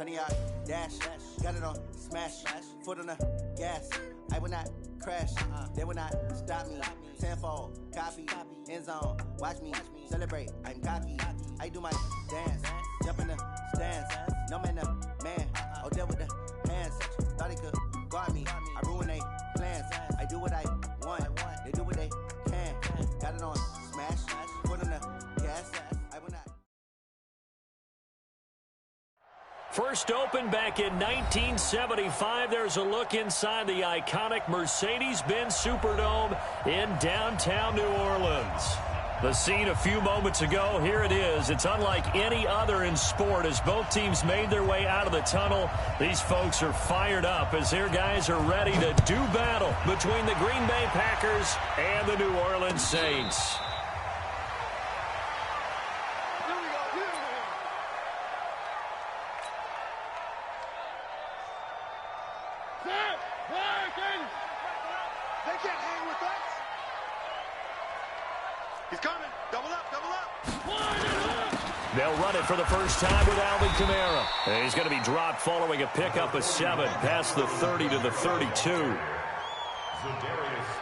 honey, I dash, got it on smash, foot on the gas. I will not crash, they will not stop me. Tenfold, copy, end zone, watch me celebrate. I'm cocky, I do my dance, jump in the stands. No man, the man, oh, deal with the hands. Thought he could guard me, I ruin they plans. I do what I want, they do what they can. Got it on smash, foot on the gas. I will not. First opened back in 1975. There's a look inside the iconic Mercedes-Benz Superdome in downtown New Orleans. The scene a few moments ago, here it is. It's unlike any other in sport as both teams made their way out of the tunnel. These folks are fired up as their guys are ready to do battle between the Green Bay Packers and the New Orleans Saints. They can't hang with us. He's coming. Double up, double up. They'll run it for the first time with Alvin Kamara. And he's going to be dropped following a pickup of 7 past the 30 to the 32.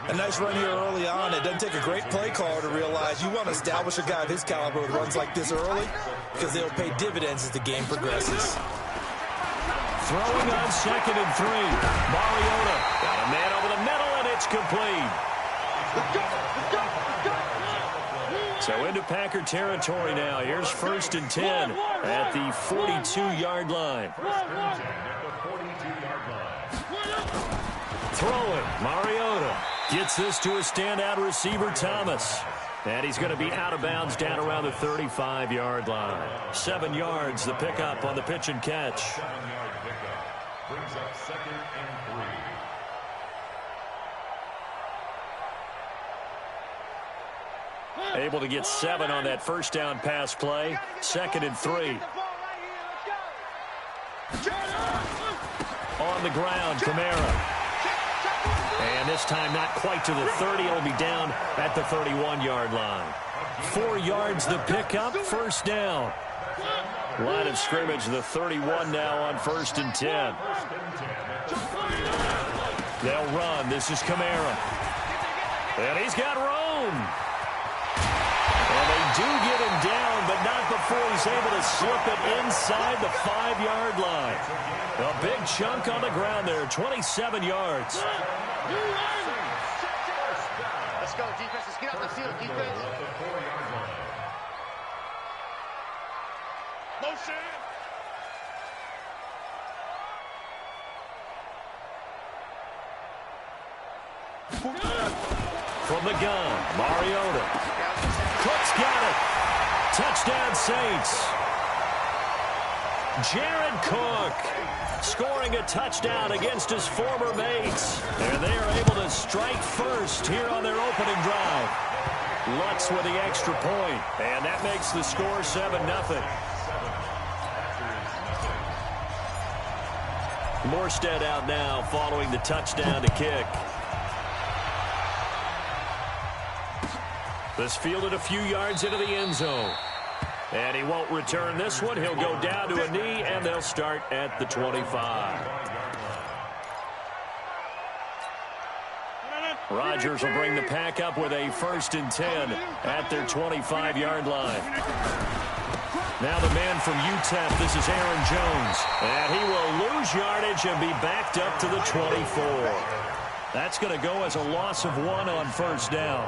A nice run here early on. It doesn't take a great play caller to realize you want to establish a guy of his caliber with runs like this early because they'll pay dividends as the game progresses. Throwing on 2nd and 3. Mariota got a man over the middle, and it's complete. So into Packer territory now. Here's 1st and 10 at the 42-yard line. Throwing, Mariota gets this to a standout receiver, Thomas. And he's going to be out of bounds down around the 35-yard line. 7 yards, the pickup on the pitch and catch. 7-yard pickup brings up 2nd and 3. Able to get 7 on that first down pass play. 2nd and 3. On the ground, Kamara. And this time not quite to the 30. It'll be down at the 31-yard line. 4 yards the pickup, first down. Line of scrimmage, the 31 now on 1st and 10. They'll run. This is Kamara. And he's got room. And they do get him down, but not before he's able to slip it inside the 5-yard line. A big chunk on the ground there, 27 yards. Let's go, defense. Let's get out the field, defense. Motion. From the gun, Mariota. Cook's got it. Touchdown, Saints. Jared Cook scoring a touchdown against his former mates. And they are able to strike first here on their opening drive. Lutz with the extra point, and that makes the score 7-0. Morstead out now following the touchdown to kick. This fielded a few yards into the end zone. And he won't return this one. He'll go down to a knee, and they'll start at the 25. Rodgers will bring the pack up with a 1st and 10 at their 25-yard line. Now the man from UTEP, this is Aaron Jones. And he will lose yardage and be backed up to the 24. That's going to go as a loss of 1 on 1st down.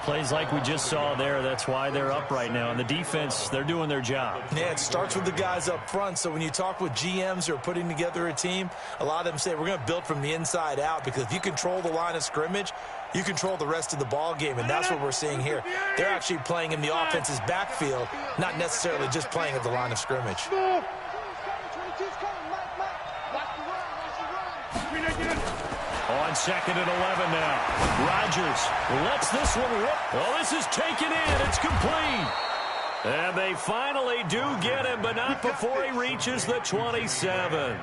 Plays like we just saw there, that's why they're up right now. And the defense, they're doing their job. Yeah, it starts with the guys up front. So when you talk with GMs who are putting together a team, a lot of them say we're going to build from the inside out, because if you control the line of scrimmage, you control the rest of the ball game, and that's what we're seeing here. They're actually playing in the offense's backfield, not necessarily just playing at the line of scrimmage. On 2nd and 11 now. Rodgers lets this one rip. Well, this is taken in. It's complete. And they finally do get him, but not before he reaches the 27.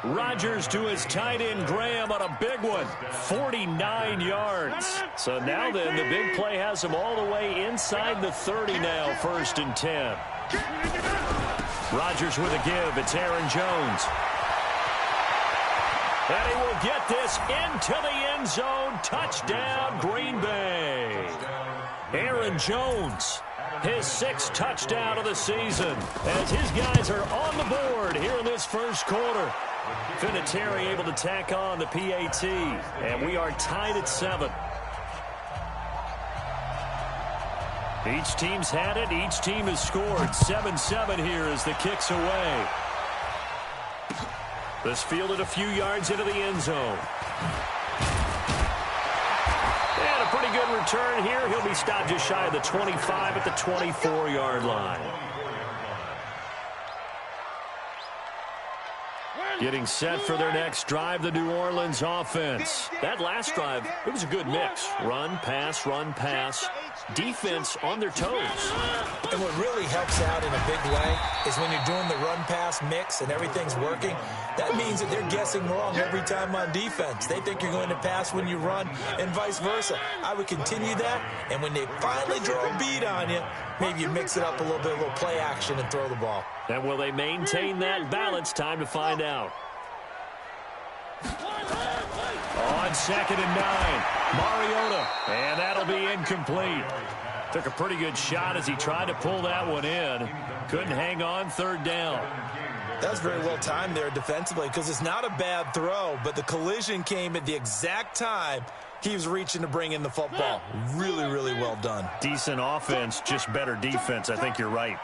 Rodgers to his tight end Graham on a big one. 49 yards. So now then, the big play has him all the way inside the 30 now, 1st and 10. Rodgers with a give. It's Aaron Jones. And he will get this into the end zone. Touchdown, Green Bay. Aaron Jones, his 6th touchdown of the season, as his guys are on the board here in this first quarter. Vinatieri able to tack on the PAT, and we are tied at 7. Each team's had it. Each team has scored. 7-7 here as the kick's away. This fielded a few yards into the end zone. And a pretty good return here. He'll be stopped just shy of the 25 at the 24-yard line. Getting set for their next drive, the New Orleans offense. That last drive, it was a good mix. Run, pass, defense on their toes. And what really helps out in a big way is when you're doing the run-pass mix and everything's working, that means that they're guessing wrong every time on defense. They think you're going to pass when you run and vice versa. I would continue that, and when they finally draw a beat on you, maybe you mix it up a little bit, a little play action and throw the ball. And will they maintain that balance? Time to find out. On 2nd and 9, Mariota, and that'll be incomplete. Took a pretty good shot as he tried to pull that one in. Couldn't hang on, 3rd down. That was very well timed there defensively because it's not a bad throw, but the collision came at the exact time he was reaching to bring in the football. Really, really well done. Decent offense, just better defense. I think you're right.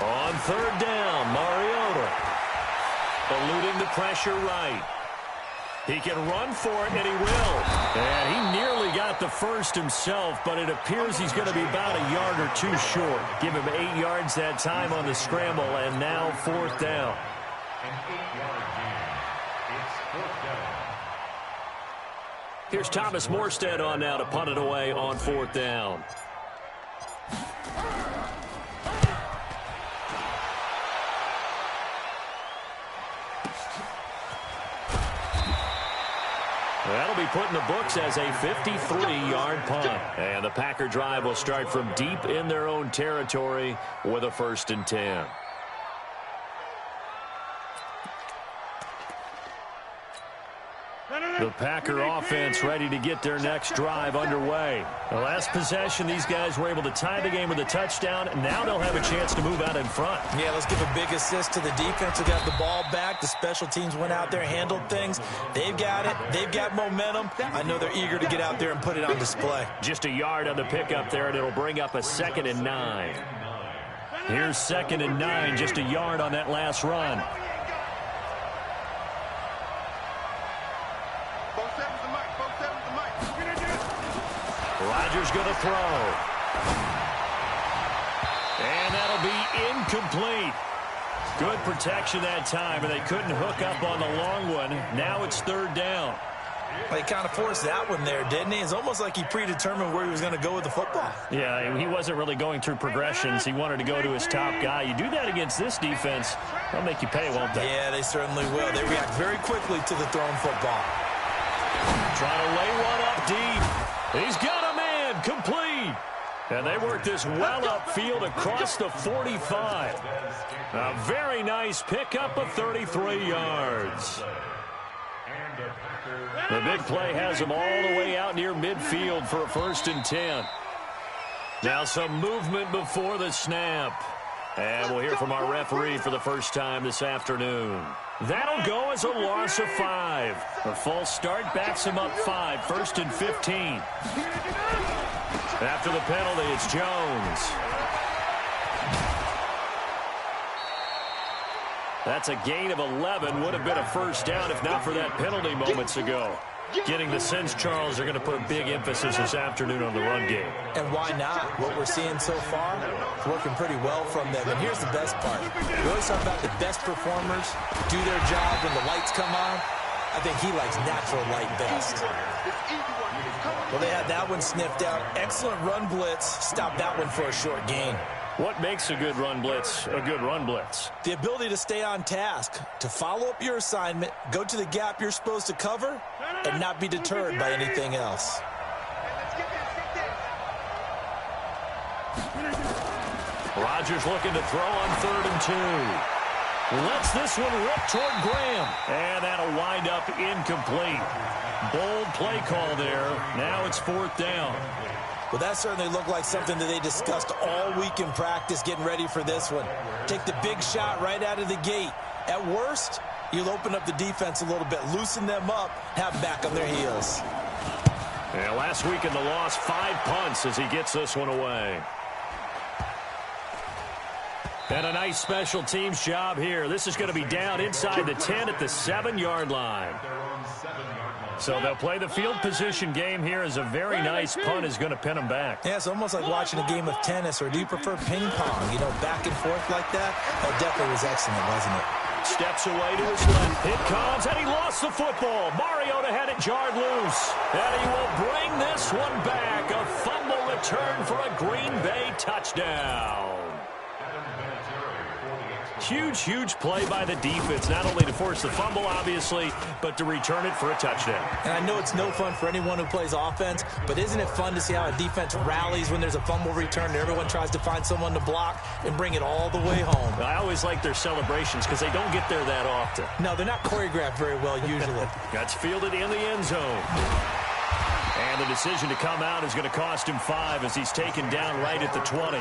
On 3rd down, Mariota eluding the pressure right. He can run for it, and he will. And he nearly got the first himself, but it appears he's going to be about a yard or 2 short. Give him 8 yards that time on the scramble, and now 4th down. An 8-yard gain. It's 4th down. Here's Thomas Morstead on now to punt it away on 4th down. That'll be put in the books as a 53-yard punt. And the Packer drive will start from deep in their own territory with a 1st and 10. The Packer offense ready to get their next drive underway. The last possession, these guys were able to tie the game with a touchdown. Now they'll have a chance to move out in front. Yeah, let's give a big assist to the defense who got the ball back. The special teams went out there, handled things. They've got it. They've got momentum. I know they're eager to get out there and put it on display. Just a yard on the pickup there, and it'll bring up a 2nd and 9. Here's 2nd and 9, just a yard on that last run. Rodgers going to throw. And that'll be incomplete. Good protection that time, and they couldn't hook up on the long one. Now it's 3rd down. Well, he kind of forced that one there, didn't he? It's almost like he predetermined where he was going to go with the football. Yeah, he wasn't really going through progressions. He wanted to go to his top guy. You do that against this defense, they'll make you pay, won't they? Yeah, they certainly will. They react very quickly to the thrown football. Trying to lay one up deep. He's got a man, complete. And they work this well upfield across the 45. A very nice pickup of 33 yards. The big play has them all the way out near midfield for a 1st and 10. Now some movement before the snap. And we'll hear from our referee for the first time this afternoon. That'll go as a loss of 5. A false start backs him up 5, 1st and 15. After the penalty, it's Jones. That's a gain of 11. Would have been a 1st down if not for that penalty moments ago. Getting the sense, Charles, they're going to put a big emphasis this afternoon on the run game. And why not? What we're seeing so far is working pretty well from them. And here's the best part. We always talk about the best performers do their job when the lights come on. I think he likes natural light best. Well, they had that one sniffed out. Excellent run blitz. Stopped that one for a short gain. What makes a good run blitz a good run blitz? The ability to stay on task, to follow up your assignment, go to the gap you're supposed to cover, and not be deterred by anything else. Rodgers looking to throw on 3rd and 2. Lets this one rip toward Graham. And that'll wind up incomplete. Bold play call there. Now it's 4th down. Well, that certainly looked like something that they discussed all week in practice getting ready for this one. Take the big shot right out of the gate. At worst, you'll open up the defense a little bit, loosen them up, have them back on their heels. Yeah, last week in the loss, 5 punts as he gets this one away. And a nice special teams job here. This is going to be down inside the 10 at the 7-yard line. So they'll play the field position game here as a very nice punt is going to pin them back. Yeah, it's almost like watching a game of tennis, or do you prefer ping pong? You know, back and forth like that? That definitely was excellent, wasn't it? Steps away to his left. It comes, and he lost the football. Mariota had it jarred loose. And he will bring this one back. A fumble return for a Green Bay touchdown. Huge play by the defense, not only to force the fumble, obviously, but to return it for a touchdown. And I know it's no fun for anyone who plays offense, but isn't it fun to see how a defense rallies when there's a fumble return and everyone tries to find someone to block and bring it all the way home? I always like their celebrations because they don't get there that often. No, they're not choreographed very well usually. That's fielded in the end zone. And the decision to come out is going to cost him 5 as he's taken down right at the 20.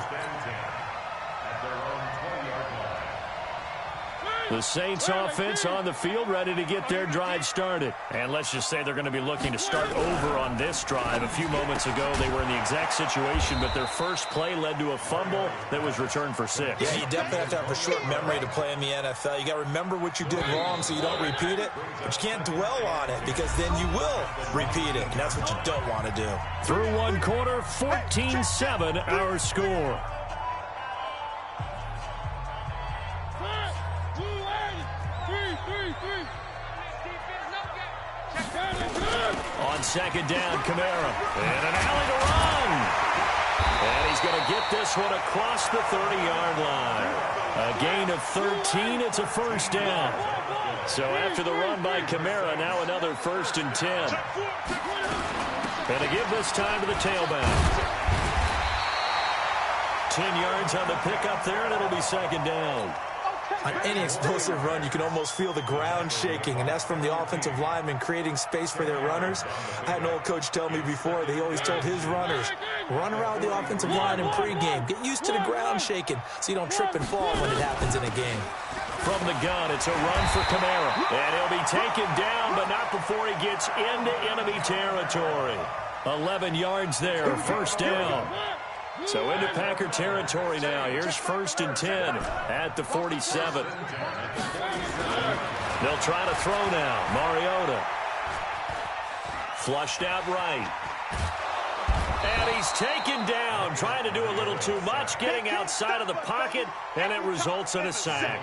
The Saints offense on the field, ready to get their drive started. And let's just say they're going to be looking to start over on this drive. A few moments ago, they were in the exact situation, but their first play led to a fumble that was returned for 6. Yeah, you definitely have to have a short memory to play in the NFL. You got to remember what you did wrong so you don't repeat it, but you can't dwell on it because then you will repeat it, and that's what you don't want to do. Through one quarter, 14-7 our score. On 2nd down, Kamara. And an alley to run. And he's going to get this one across the 30-yard line. A gain of 13. It's a 1st down. So after the run by Kamara, now another 1st and 10. And to give this time to the tailback. 10 yards on the pickup there, and it'll be 2nd down. On any explosive run, you can almost feel the ground shaking, and that's from the offensive linemen creating space for their runners. I had an old coach tell me before that he always told his runners, run around the offensive line in pregame. Get used to the ground shaking so you don't trip and fall when it happens in a game. From the gun, it's a run for Kamara. And he'll be taken down, but not before he gets into enemy territory. 11 yards there, 1st down. So into Packer territory now. Here's 1st and 10 at the 47. They'll try to throw now. Mariota. Flushed out right. And he's taken down, trying to do a little too much, getting outside of the pocket, and it results in a sack.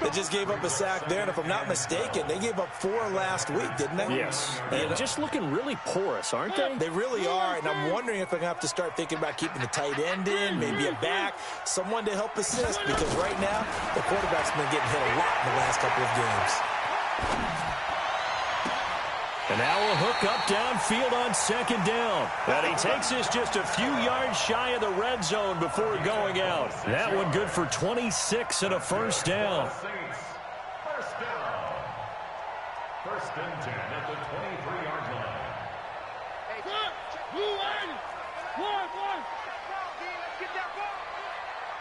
They just gave up a sack there, and if I'm not mistaken, they gave up 4 last week, didn't they? Yes. And just looking really porous, aren't they? They really are, and I'm wondering if they're going to have to start thinking about keeping the tight end in, maybe a back, someone to help assist, because right now, the quarterback's been getting hit a lot in the last couple of games. And now a hook up downfield on 2nd down. And he takes this just a few yards shy of the red zone before going out. That one good for 26 and a 1st down. 1st down. 1st and 10 at the 23-yard line.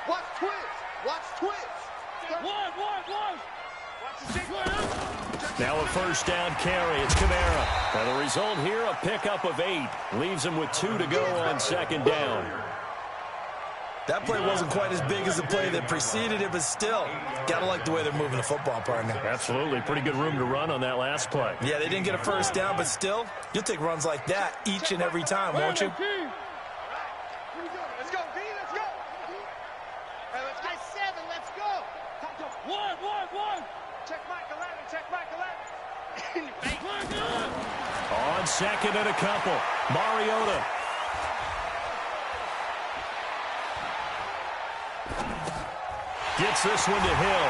Watch twins. Watch twins. Now a 1st down carry. It's Kamara. And the result here, a pickup of 8. Leaves him with 2 to go on 2nd down. That play wasn't quite as big as the play that preceded it, but still, gotta like the way they're moving the football, partner. Absolutely. Pretty good room to run on that last play. Yeah, they didn't get a 1st down, but still, you'll take runs like that each and every time, won't you? Let's go, D. Let's go. Hey, let's get 7. Let's go. One. Check Mike 11. Check Mike 11. On 2nd and a couple. Mariota. Gets this one to Hill.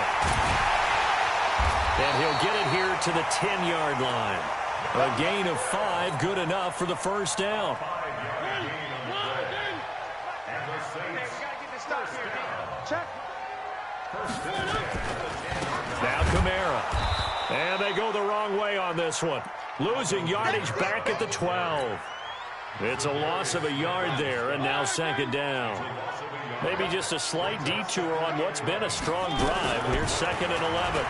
And he'll get it here to the 10-yard line. A gain of 5, good enough for the 1st down. And the Saints, 1st down. Now Kamara. And they go the wrong way on this one. Losing yardage back at the 12. It's a loss of a yard there, and now second down. Maybe just a slight detour on what's been a strong drive. Here's second and 11.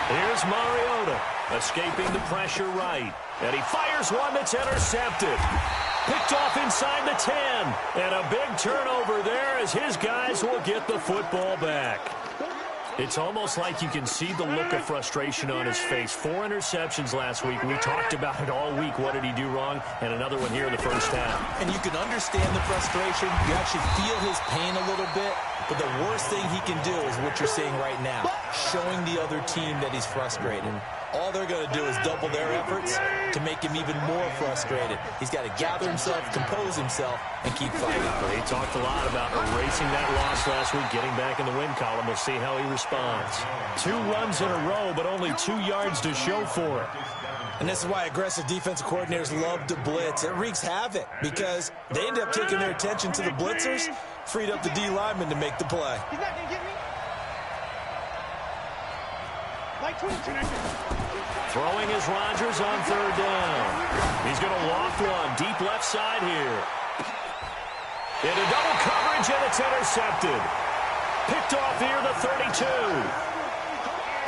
Here's Mariota, escaping the pressure right. And he fires one that's intercepted. Picked off inside the 10. And a big turnover there as his guys will get the football back. It's almost like you can see the look of frustration on his face. 4 interceptions last week. We talked about it all week. What did he do wrong? And another one here in the first half. And you can understand the frustration. You actually feel his pain a little bit. But the worst thing he can do is what you're seeing right now, showing the other team that he's frustrated. All they're going to do is double their efforts to make him even more frustrated. He's got to gather himself, compose himself, and keep fighting. He talked a lot about erasing that loss last week, getting back in the win column. We'll see how he responds. 2 runs in a row, but only 2 yards to show for it. And this is why aggressive defensive coordinators love to blitz. It wreaks havoc because they end up taking their attention to the blitzers, freed up the D lineman to make the play. He's not going to get me. Like 20. Throwing is Rodgers on third down. He's going to loft one deep left side here. Into double coverage, and it's intercepted. Picked off here, the 32.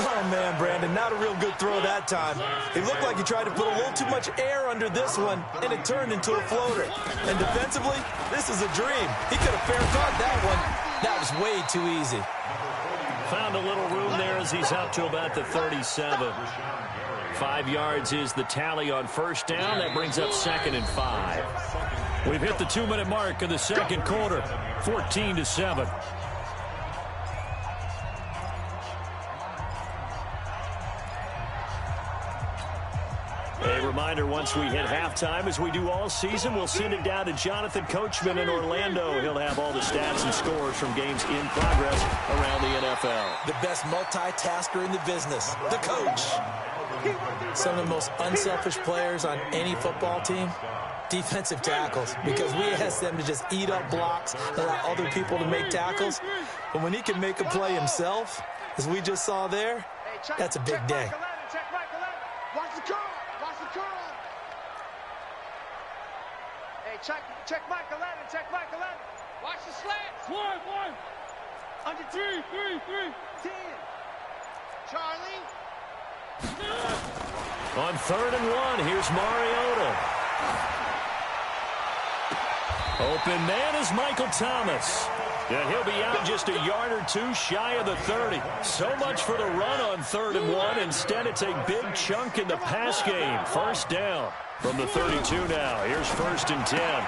Oh, man, Brandon, not a real good throw that time. It looked like he tried to put a little too much air under this one, and it turned into a floater. And defensively, this is a dream. He could have fair caught that one. That was way too easy. Found a little room there as he's up to about the 37. 5 yards is the tally on first down. That brings up second and 5. We've hit the 2-minute mark in the second quarter, 14-7. A reminder, once we hit halftime, as we do all season, we'll send it down to Jonathan Coachman in Orlando. He'll have all the stats and scores from games in progress around the NFL. The best multitasker in the business, the coach. Some of the most unselfish players on any football team, defensive tackles, because we ask them to just eat up blocks, allow other people to make tackles. But when he can make a play himself, as we just saw there, that's a big day. Watch the curl. Watch the curl. Hey, check Michael Allen. Check Michael Allen. Watch the slats. 1. Under 3. 10. Charlie. On third and 1, here's Mariota. Open man is Michael Thomas. And he'll be out just a yard or 2 shy of the 30. So much for the run on third and 1. Instead, it's a big chunk in the pass game. First down from the 32 now. Here's first and 10.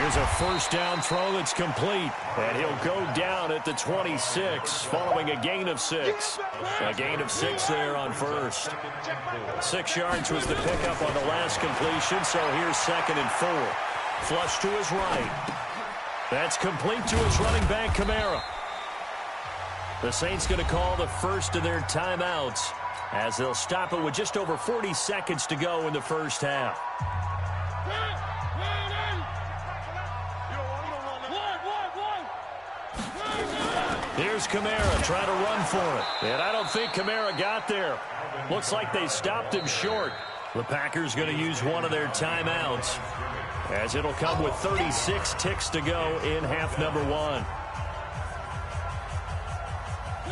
Here's a first down throw that's complete. And he'll go down at the 26 following a gain of 6. A gain of 6 there on first. 6 yards was the pickup on the last completion. So here's second and 4. Flush to his right. That's complete to his running back, Kamara. The Saints going to call the first of their timeouts as they'll stop it with just over 40 seconds to go in the first half. Here's Kamara trying to run for it. And I don't think Kamara got there. Looks like they stopped him short. The Packers going to use one of their timeouts, as it'll come with 36 ticks to go in half number 1.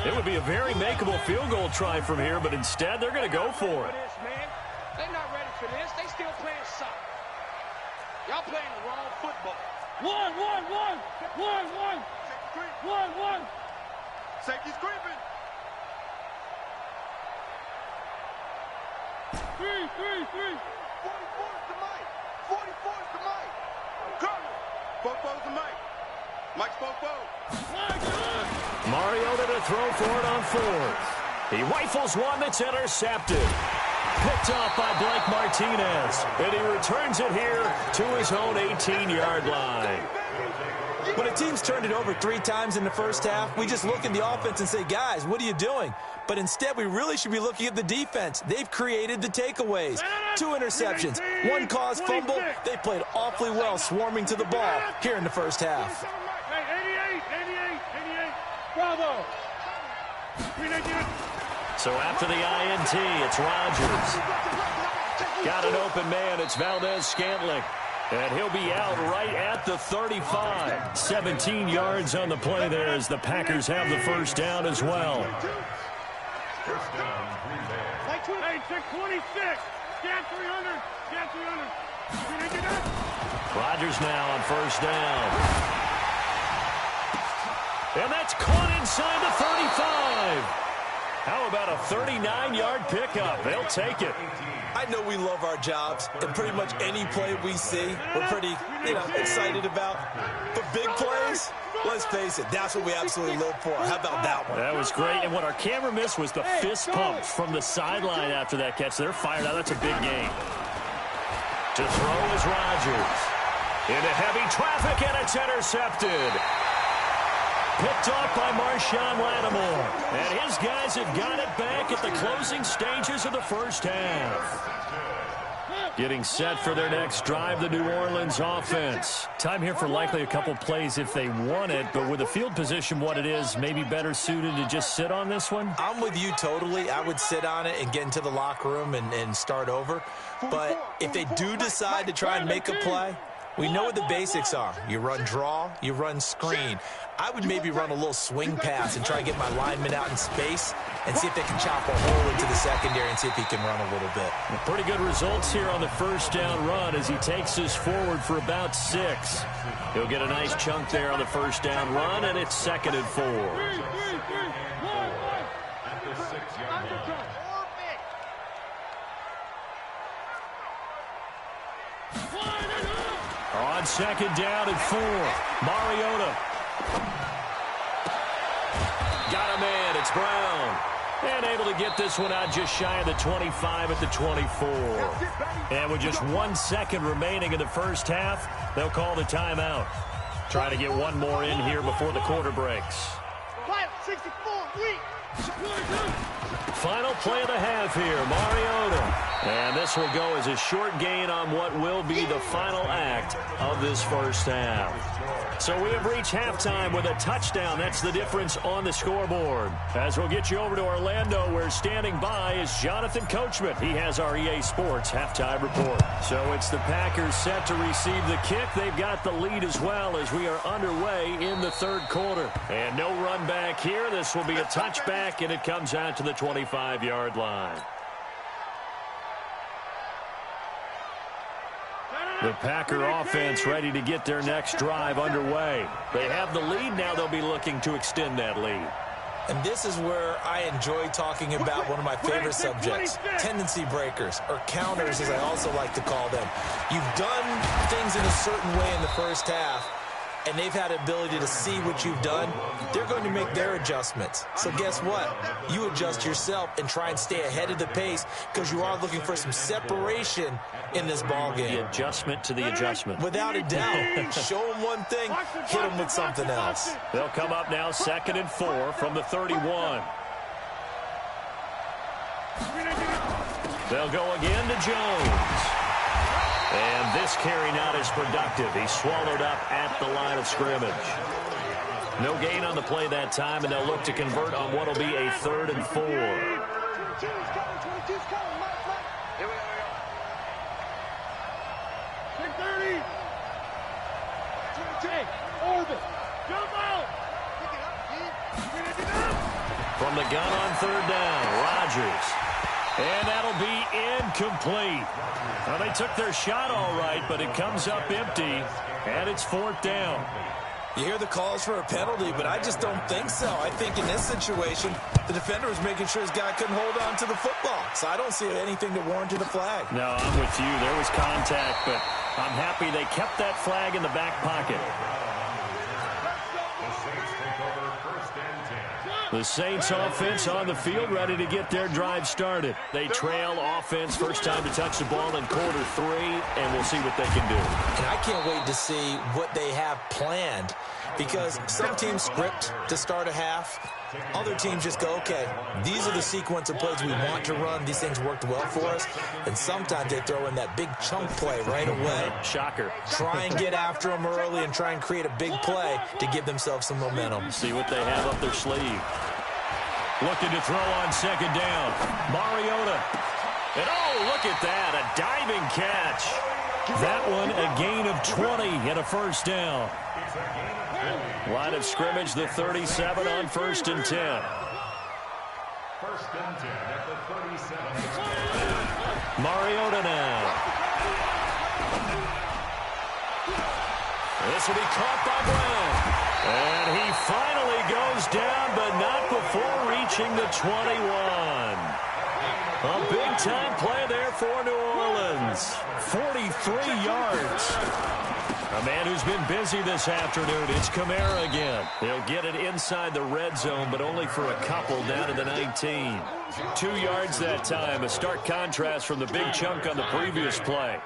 It would be a very makeable field goal try from here, but instead they're going to go for it. They're not ready for this. They still playing soccer. Y'all playing the wrong football. 1. 1. Safety's creeping. 3. 44's the Mike. 44's the Mike. Come. Fofo's the Mike. Mike's Fofo. Mariota to throw for it on fourth. He rifles one that's intercepted. Picked off by Blake Martinez. And he returns it here to his own 18-yard line. When a team's turned it over 3 times in the first half, we just look at the offense and say, guys, what are you doing? But instead, we really should be looking at the defense. They've created the takeaways. 2 interceptions, 1 caused fumble. They played awfully well swarming to the ball here in the first half. 88. Bravo. So after the INT, it's Rodgers. Got an open man. It's Valdez-Scantling. And he'll be out right at the 35. 17 yards on the play there as the Packers have the first down as well. First down, Green Bay. Hey, check 26. Scan 300. Scan 300. Rodgers now on first down. And that's caught inside the 35. How about a 39-yard pickup? They'll take it. I know we love our jobs, and pretty much any play we see, we're pretty, excited about. But big plays, let's face it, that's what we absolutely live for. How about that one? That was great, and what our camera missed was the fist pump from the sideline after that catch. They're fired out. That's a big game. To throw is Rodgers. Into heavy traffic, and it's intercepted. Picked off by Marshawn Lattimore. And his guys have got it back at the closing stages of the first half. Getting set for their next drive, the New Orleans offense. Time here for likely a couple plays if they want it, but with the field position what it is, maybe better suited to just sit on this one? I'm with you totally. I would sit on it and get into the locker room and start over. But if they do decide to try and make a play, we know what the basics are. You run draw, you run screen. I would maybe run a little swing pass and try and get my lineman out in space and see if they can chop a hole into the secondary and see if he can run a little bit. Pretty good results here on the first down run as he takes us forward for about 6. He'll get a nice chunk there on the first down run, and it's 2nd and 4. At the 6-yard line. On 2nd down and 4, Mariota. Got a man, it's Brown. And able to get this one out just shy of the 25 at the 24. And with just 1 second remaining in the first half, they'll call the timeout. Trying to get one more in here before the quarter breaks. 64, weak. Final play of the half here, Mariota. And this will go as a short gain on what will be the final act of this first half. So we have reached halftime with a touchdown. That's the difference on the scoreboard. As we'll get you over to Orlando, where standing by is Jonathan Coachman. He has our EA Sports halftime report. So it's the Packers set to receive the kick. They've got the lead as well as we are underway in the third quarter. And no run back here. This will be a touchback, and it comes out to the 25-yard line. The Packer offense ready to get their next drive underway. They have the lead. Now they'll be looking to extend that lead. And this is where I enjoy talking about one of my favorite subjects, tendency breakers, or counters as I also like to call them. You've done things in a certain way in the first half, and they've had the ability to see what you've done. They're going to make their adjustments. So guess what? You adjust yourself and try and stay ahead of the pace because you are looking for some separation in this ball game. The adjustment to the adjustment. Without a doubt. Show them one thing, hit them with something else. They'll come up now 2nd and 4 from the 31. They'll go again to Jones. And this carry not as productive. He's swallowed up at the line of scrimmage. No gain on the play that time, and they'll look to convert on what will be a 3rd and 4. From the gun on 3rd down, Rodgers. And that'll be incomplete. Well, they took their shot all right, but it comes up empty, and it's 4th down. You hear the calls for a penalty, but I just don't think so. I think in this situation, the defender was making sure his guy couldn't hold on to the football. So I don't see anything that warranted a flag. No, I'm with you. There was contact, but I'm happy they kept that flag in the back pocket. The Saints offense on the field ready to get their drive started. They trail offense first time to touch the ball in quarter 3, and we'll see what they can do. And I can't wait to see what they have planned because some teams script to start a half. Other teams just go, okay, these are the sequence of plays we want to run. These things worked well for us. And sometimes they throw in that big chunk play right away. Shocker. Try and get after them early and try and create a big play to give themselves some momentum. See what they have up their sleeve. Looking to throw on second down. Mariota. And oh, look at that. A diving catch. That one a gain of 20 and a first down. Line of scrimmage, the 37 on 1st and 10. 1st and 10 at the 37. Mariota now. This will be caught by Brown. And he finally goes down, but not before reaching the 21. A big-time play there for New Orleans. 43 yards. A man who's been busy this afternoon. It's Kamara again. He'll get it inside the red zone, but only for a couple down to the 19. 2 yards that time. A stark contrast from the big chunk on the previous play.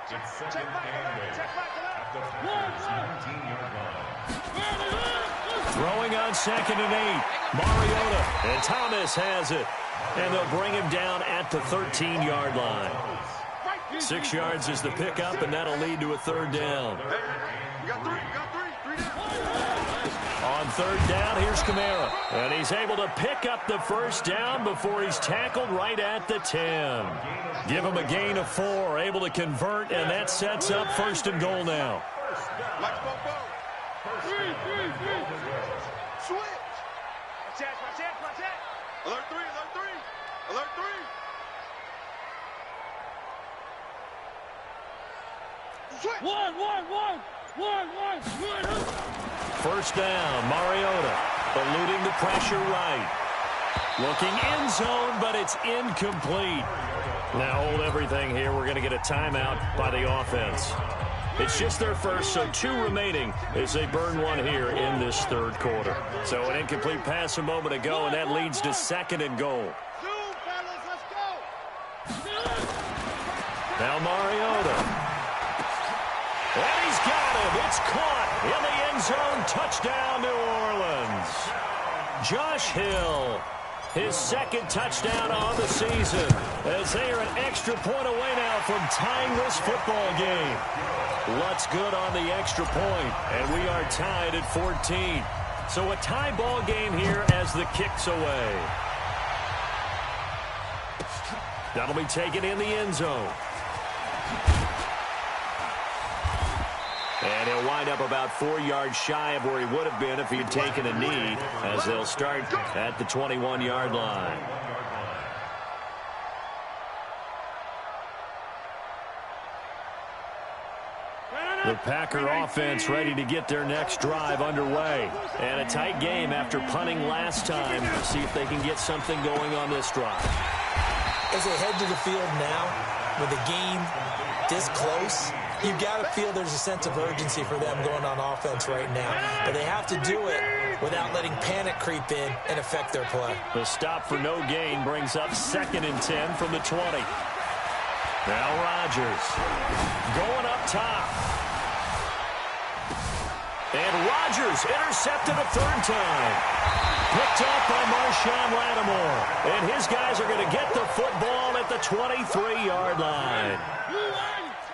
Throwing on 2nd and 8. Mariota. And Thomas has it. And they'll bring him down at the 13-yard line. 6 yards is the pickup, and that'll lead to a 3rd down. On 3rd down, here's Kamara. And he's able to pick up the 1st down before he's tackled right at the 10. Give him a gain of 4, able to convert, and that sets up 1st and goal now. Switch. Watch that. Alert 3. Alert 3. Switch. One. 1st down, Mariota. Eluding the pressure right. Looking end zone, but it's incomplete. Now hold everything here. We're going to get a timeout by the offense. It's just their first, so 2 remaining as they burn 1 here in this 3rd quarter. So an incomplete pass a moment ago, and that leads to 2nd and goal. Now Mariota. And he's got him. It's caught in the end zone. Touchdown, New Orleans. Josh Hill, his 2nd touchdown on the season, as they are an extra point away now from tying this football game. What's good on the extra point, and we are tied at 14. So a tie ball game here as the kick's away. That'll be taken in the end zone. And he'll wind up about 4 yards shy of where he would have been if he had taken a knee, as they'll start at the 21-yard line. The Packer offense ready to get their next drive underway. And a tight game after punting last time. See if they can get something going on this drive. As they head to the field now, with the game this close, you've got to feel there's a sense of urgency for them going on offense right now. But they have to do it without letting panic creep in and affect their play. The stop for no gain brings up 2nd and 10 from the 20. Now Rodgers going up top. And Rodgers intercepted a 3rd time. Picked up by Marshawn Lattimore. And his guys are going to get the football at the 23-yard line.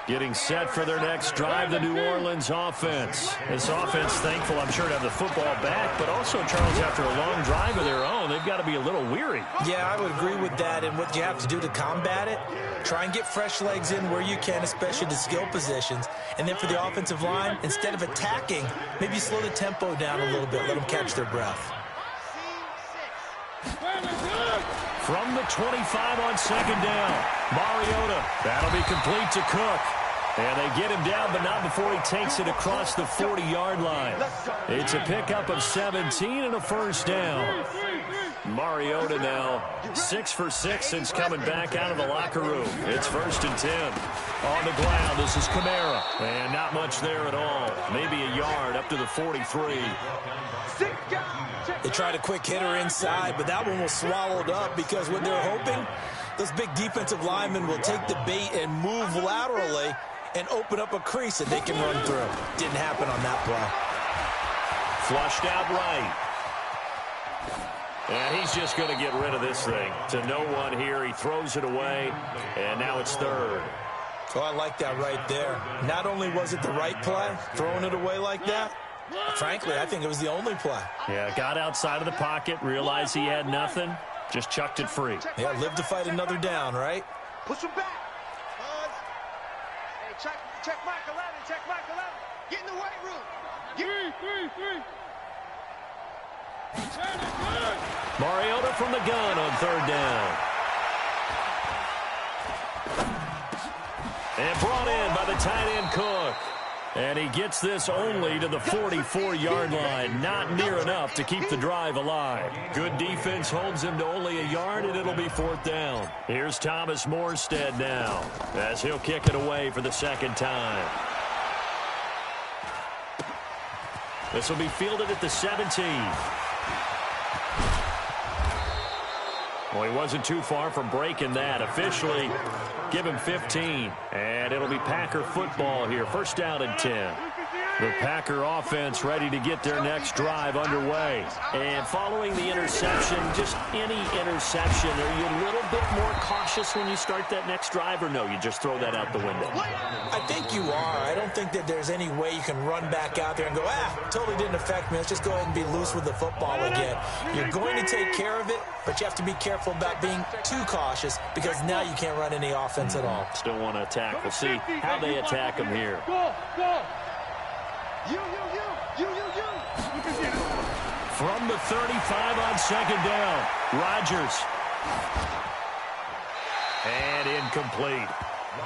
Getting set for their next drive, the New Orleans offense. This offense, thankful, I'm sure, to have the football back, but also, Charles, after a long drive of their own, they've got to be a little weary. Yeah, I would agree with that, and what you have to do to combat it, try and get fresh legs in where you can, especially the skill positions, and then for the offensive line, instead of attacking, maybe slow the tempo down a little bit, let them catch their breath. From the 25 on 2nd down, Mariota. That'll be complete to Cook. And they get him down, but not before he takes it across the 40-yard line. It's a pickup of 17 and a 1st down. Mariota now 6 for 6 since coming back out of the locker room. It's 1st and 10. On the ground, this is Kamara. And not much there at all. Maybe a yard up to the 43. They tried a quick hitter inside, but that one was swallowed up because what they're hoping, those big defensive linemen will take the bait and move laterally and open up a crease that they can run through. Didn't happen on that play. Flushed out right. And he's just going to get rid of this thing. To no one here. He throws it away, and now it's 3rd. Oh, I like that right there. Not only was it the right play, throwing it away like that, frankly, I think it was the only play. Yeah, got outside of the pocket, realized he had nothing, Just chucked it free. Yeah, live to fight another down, right? Push him back. Hey, check Michael Allen. Check Michael Allen. Get in the weight room. Three. Mariota from the gun on third down. And brought in by the tight end Cook. And he gets this only to the 44-yard line. Not near enough to keep the drive alive. Good defense holds him to only a yard, and it'll be fourth down. Here's Thomas Morstead now, as he'll kick it away for the second time. This will be fielded at the 17. Well, he wasn't too far from breaking that. Officially, give him 15. And it'll be Packer football here. First down and 10. The Packer offense ready to get their next drive underway. And following the interception, just any interception, are you a little bit more cautious when you start that next drive, or no, you just throw that out the window? I think you are. I don't think that there's any way you can run back out there and go, totally didn't affect me. Let's just go ahead and be loose with the football again. You're going to take care of it, but you have to be careful about being too cautious because now you can't run any offense at all. Still want to attack. We'll see how they attack him here. Go. You. From the 35 on second down, Rodgers. And incomplete.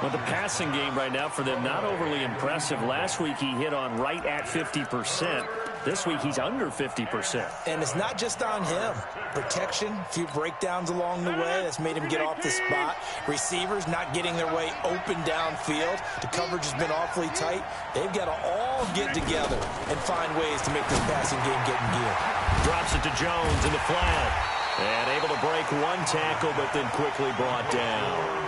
Well, the passing game right now for them, not overly impressive. Last week he hit on right at 50%. This week he's under 50%. And it's not just on him. Protection, a few breakdowns along the way that's made him get off the spot. Receivers not getting their way open downfield. The coverage has been awfully tight. They've got to all get together and find ways to make this passing game get in gear. Drops it to Jones in the flat. And able to break one tackle, but then quickly brought down.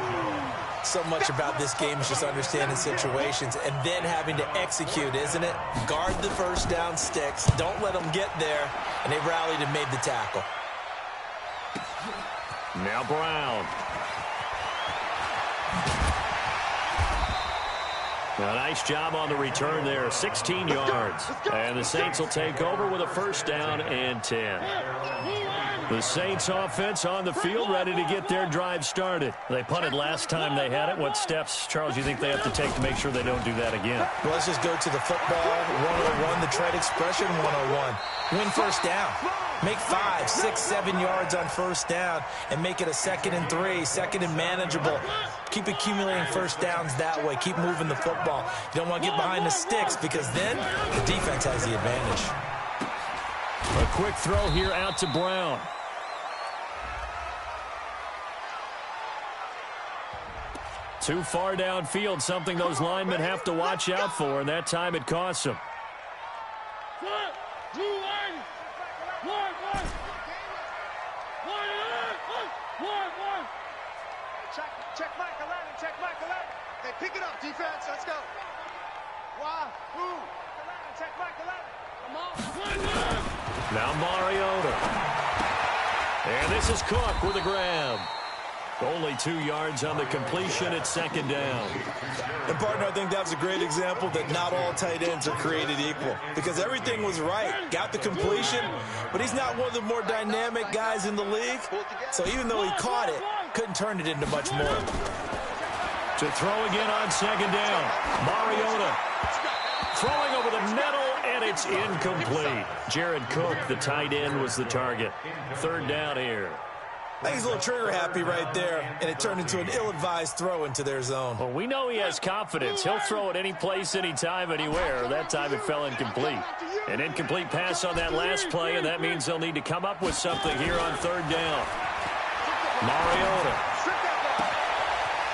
So much about this game is just understanding situations and then having to execute, isn't it? Guard the first down sticks. Don't let them get there. And they rallied and made the tackle. Now Brown. A nice job on the return there. 16 yards. And the Saints will take over with a first down and 10. The Saints offense on the field, ready to get their drive started. They punted last time they had it. What steps, Charles, you think they have to take to make sure they don't do that again? Well, let's just go to the football 101, the trade expression 101. Win first down. Make 5, 6, 7 yards on first down and make it a 2nd and 3, 2nd and manageable. Keep accumulating first downs that way. Keep moving the football. You don't want to get behind the sticks because then the defense has the advantage. A quick throw here out to Brown. Too far downfield, something those linemen have to watch out for, and that time it costs them. Check Michael Allen. Hey, pick it up, defense. Let's go. Wow. Check Michael Allen. Now Mariota. And this is Cook with a grab. Only 2 yards on the completion at second down. And, partner, I think that's a great example that not all tight ends are created equal because everything was right. Got the completion, but he's not one of the more dynamic guys in the league. So even though he caught it, couldn't turn it into much more. To throw again on second down. Mariota throwing over the middle, and it's incomplete. Jared Cook, the tight end, was the target. Third down here. I think he's a little trigger happy right there, and it turned into an ill-advised throw into their zone. Well, we know he has confidence. He'll throw it any place, anytime, anywhere. That time it fell incomplete. An incomplete pass on that last play, and that means they'll need to come up with something here on third down. Mariota.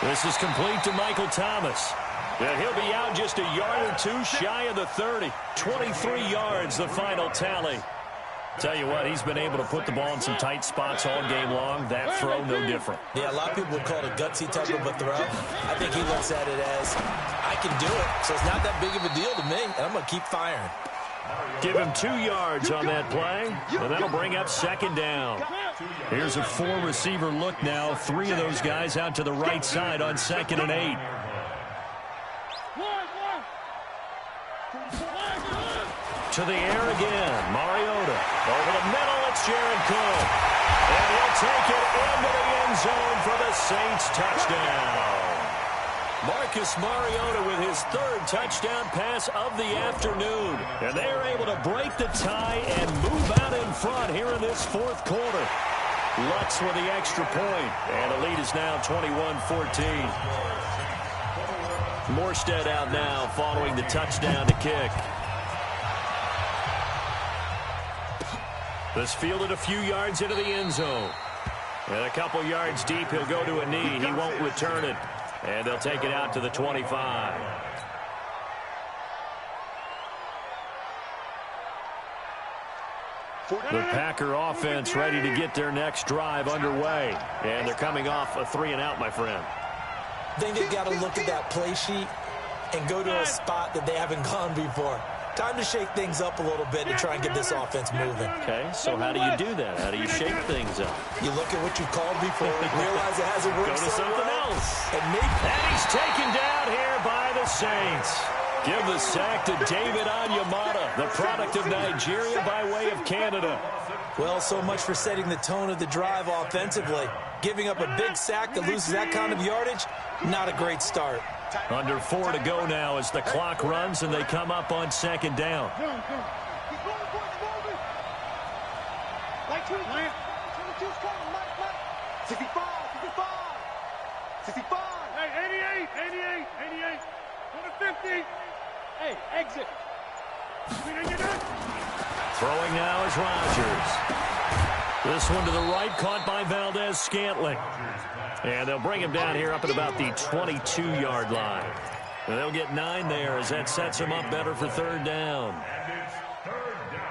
This is complete to Michael Thomas. And he'll be out just a yard or two shy of the 30. 23 yards, the final tally. Tell you what, he's been able to put the ball in some tight spots all game long. That throw, no different. Yeah, a lot of people would call it a gutsy type of a throw. I think he looks at it as, I can do it, so it's not that big of a deal to me, and I'm going to keep firing. Give him 2 yards on that play, and that'll bring up second down. Here's a 4-receiver look now. 3 of those guys out to the right side on 2nd and 8. To the air again. Mariota. Over the middle, it's Jared Cook. And he'll take it into the end zone for the Saints touchdown. Marcus Mariota with his third touchdown pass of the afternoon. And they are able to break the tie and move out in front here in this fourth quarter. Lutz with the extra point, and the lead is now 21-14. Morstead out now following the touchdown to kick. This fielded a few yards into the end zone. And a couple yards deep, he'll go to a knee. He won't return it. And they'll take it out to the 25. The Packer offense ready to get their next drive underway. And they're coming off a 3-and-out, my friend. I think they've got to look at that play sheet and go to a spot that they haven't gone before. Time to shake things up a little bit to try and get this offense moving. Okay, so how do you do that? How do you shake things up? You look at what you've called before, realize it hasn't worked. Go to something else. And he's taken down here by the Saints. Give the sack to David Onyemata, the product of Nigeria by way of Canada. Well, so much for setting the tone of the drive offensively. Giving up a big sack that loses that kind of yardage, not a great start. Under 4 to go now as the clock runs and they come up on second down. Hey, exit. Throwing now is Rodgers. This one to the right, caught by Valdez-Scantling. And they'll bring him down here up at about the 22-yard line. And they'll get 9 there as that sets him up better for third down. And it's third down.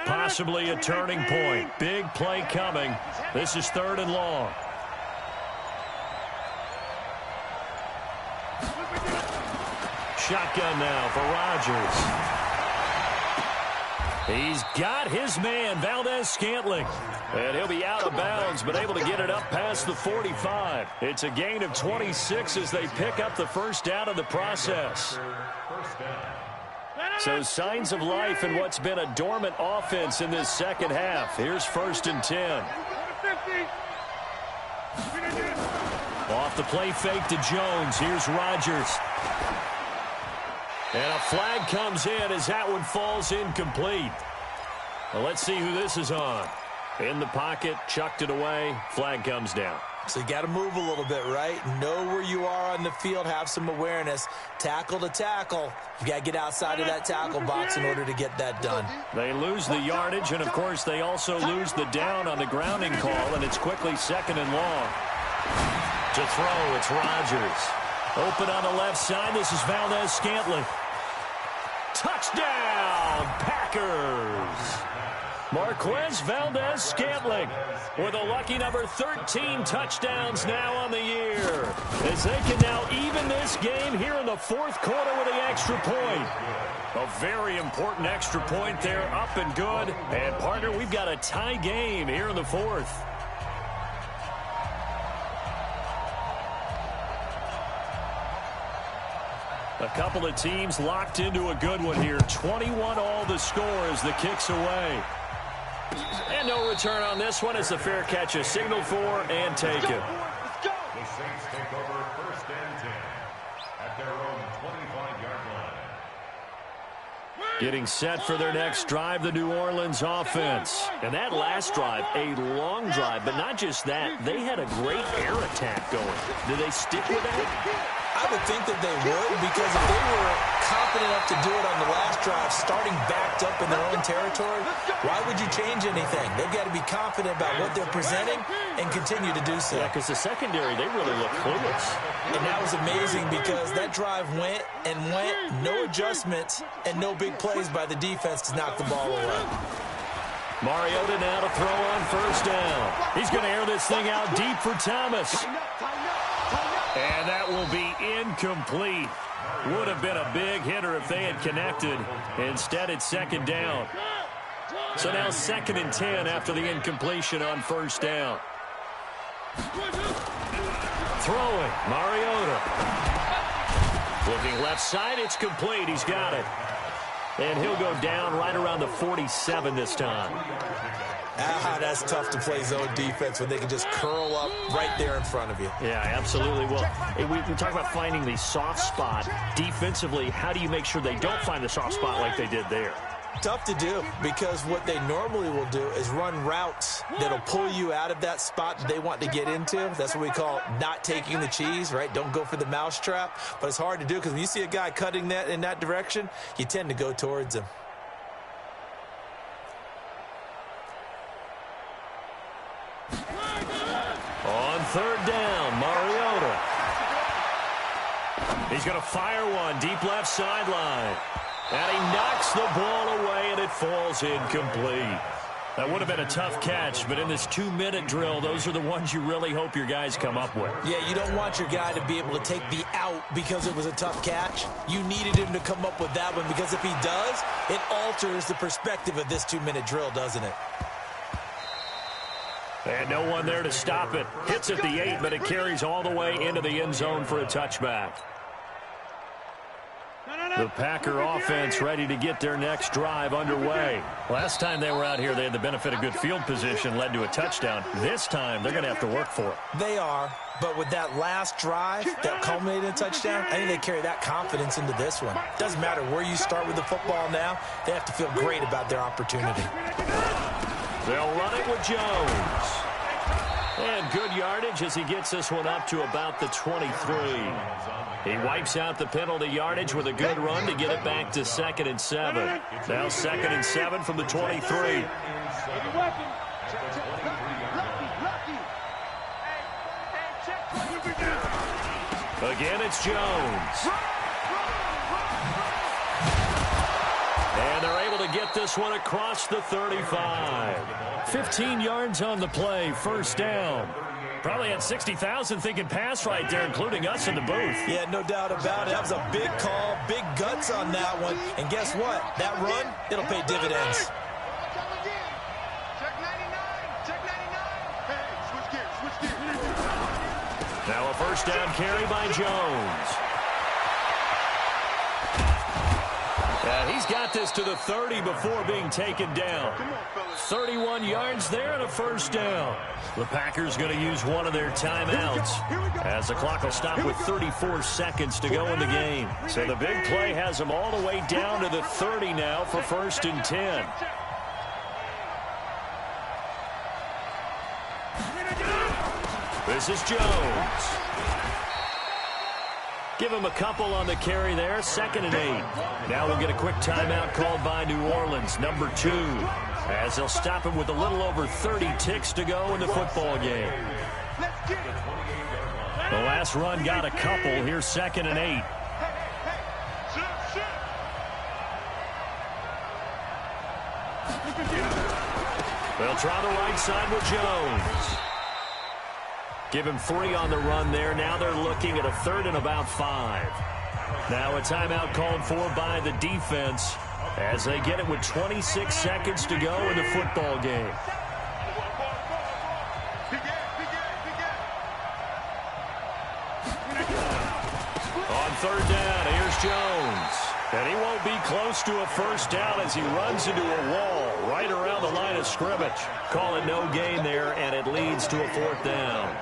Possibly a turning point. Big play coming. This is 3rd and long. Shotgun now for Rodgers. He's got his man, Valdez-Scantling. And he'll be out of bounds, but able to get it up past the 45. It's a gain of 26 as they pick up the first down in the process. First down. So signs of life in what's been a dormant offense in this second half. Here's 1st and 10. Off the play fake to Jones. Here's Rodgers. And a flag comes in as that one falls incomplete. Well, let's see who this is on. In the pocket, chucked it away. Flag comes down. So you got to move a little bit, right? Know where you are on the field, have some awareness. Tackle to tackle. You got to get outside of that tackle box in order to get that done. They lose the yardage, and, of course, they also lose the down on the grounding call, and it's quickly 2nd and long. To throw, it's Rodgers. Open on the left side. This is Valdez-Scantling. Touchdown, Packers! Marquez Valdez-Scantling with a lucky number 13 touchdowns now on the year, as they can now even this game here in the 4th quarter with the extra point. A very important extra point there, up and good. And, partner, we've got a tie game here in the 4th. A couple of teams locked into a good one here. 21 all the score as the kick's away. And no return on this one. It's a fair catch, a signal for and taken. The Saints take over 1st and 10 at their own 25-yard line. Getting set for their next drive, the New Orleans offense. And that last drive, a long drive, but not just that. They had a great air attack going. Do they stick with that? I would think that they would, because if they were confident enough to do it on the last drive, starting backed up in their own territory, why would you change anything? They've got to be confident about what they're presenting and continue to do so. Yeah, because the secondary, they really look clueless. And that was amazing because that drive went and went, no adjustments, and no big plays by the defense to knock the ball away. Mariota now to throw on 1st down. He's going to air this thing out deep for Thomas. And that will be incomplete. Would have been a big hitter if they had connected. Instead, it's 2nd down. So now 2nd and 10 after the incompletion on first down. Throwing, Mariota. Looking left side, it's complete. He's got it. And he'll go down right around the 47 this time. That's tough to play zone defense when they can just curl up right there in front of you. Yeah, absolutely. Well, we talk about finding the soft spot. Defensively, how do you make sure they don't find the soft spot like they did there? Tough to do, because what they normally will do is run routes that'll pull you out of that spot that they want to get into. That's what we call not taking the cheese, right? Don't go for the mousetrap. But it's hard to do, because when you see a guy cutting that in that direction, you tend to go towards him. On 3rd down, Mariota. He's going to fire one deep left sideline. And he knocks the ball away, and it falls incomplete. That would have been a tough catch, but in this 2-minute drill, those are the ones you really hope your guys come up with. Yeah, you don't want your guy to be able to take the out because it was a tough catch. You needed him to come up with that one, because if he does, it alters the perspective of this 2-minute drill, doesn't it? And no one there to stop it. Hits at the 8, but it carries all the way into the end zone for a touchback. The Packer offense ready to get their next drive underway. Last time they were out here, they had the benefit of good field position, led to a touchdown. This time, they're going to have to work for it. They are, but with that last drive that culminated in a touchdown, I think they carry that confidence into this one. Doesn't matter where you start with the football now, they have to feel great about their opportunity. They'll run it with Jones. And good yardage as he gets this one up to about the 23. He wipes out the penalty yardage with a good run to get it back to 2nd and 7. Now 2nd and 7 from the 23. Again, it's Jones. And they're able to get this one across the 35. 15 yards on the play, 1st down. Probably had 60,000 thinking pass right there, including us in the booth. Yeah, no doubt about it. That was a big call, big guts on that one. And guess what? That run, it'll pay dividends. Now a 1st down carry by Jones. And he's got this to the 30 before being taken down. 31 yards there and a 1st down. The Packers going to use one of their timeouts as the clock will stop with 34 seconds to go in the game. So the big play has them all the way down to the 30 now for 1st and 10. This is Jones. Give him a couple on the carry there. 2nd and 8. Now we'll get a quick timeout called by New Orleans, number 2, as they'll stop him with a little over 30 ticks to go in the football game. The last run got a couple. Here's 2nd and 8. They'll try the right side with Jones. Give him 3 on the run there. Now they're looking at a 3rd and about 5. Now a timeout called for by the defense as they get it with 26 seconds to go in the football game. On 3rd down, here's Jones. And he won't be close to a 1st down as he runs into a wall right around the line of scrimmage. Call it no gain there, and it leads to a 4th down.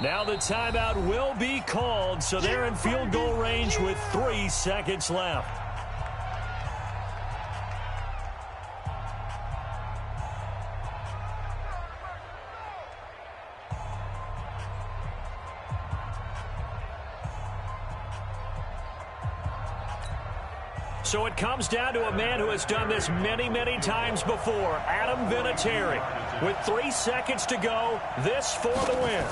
Now the timeout will be called, so they're in field goal range with 3 seconds left. So it comes down to a man who has done this many, many times before, Adam Vinatieri. With 3 seconds to go, this for the win.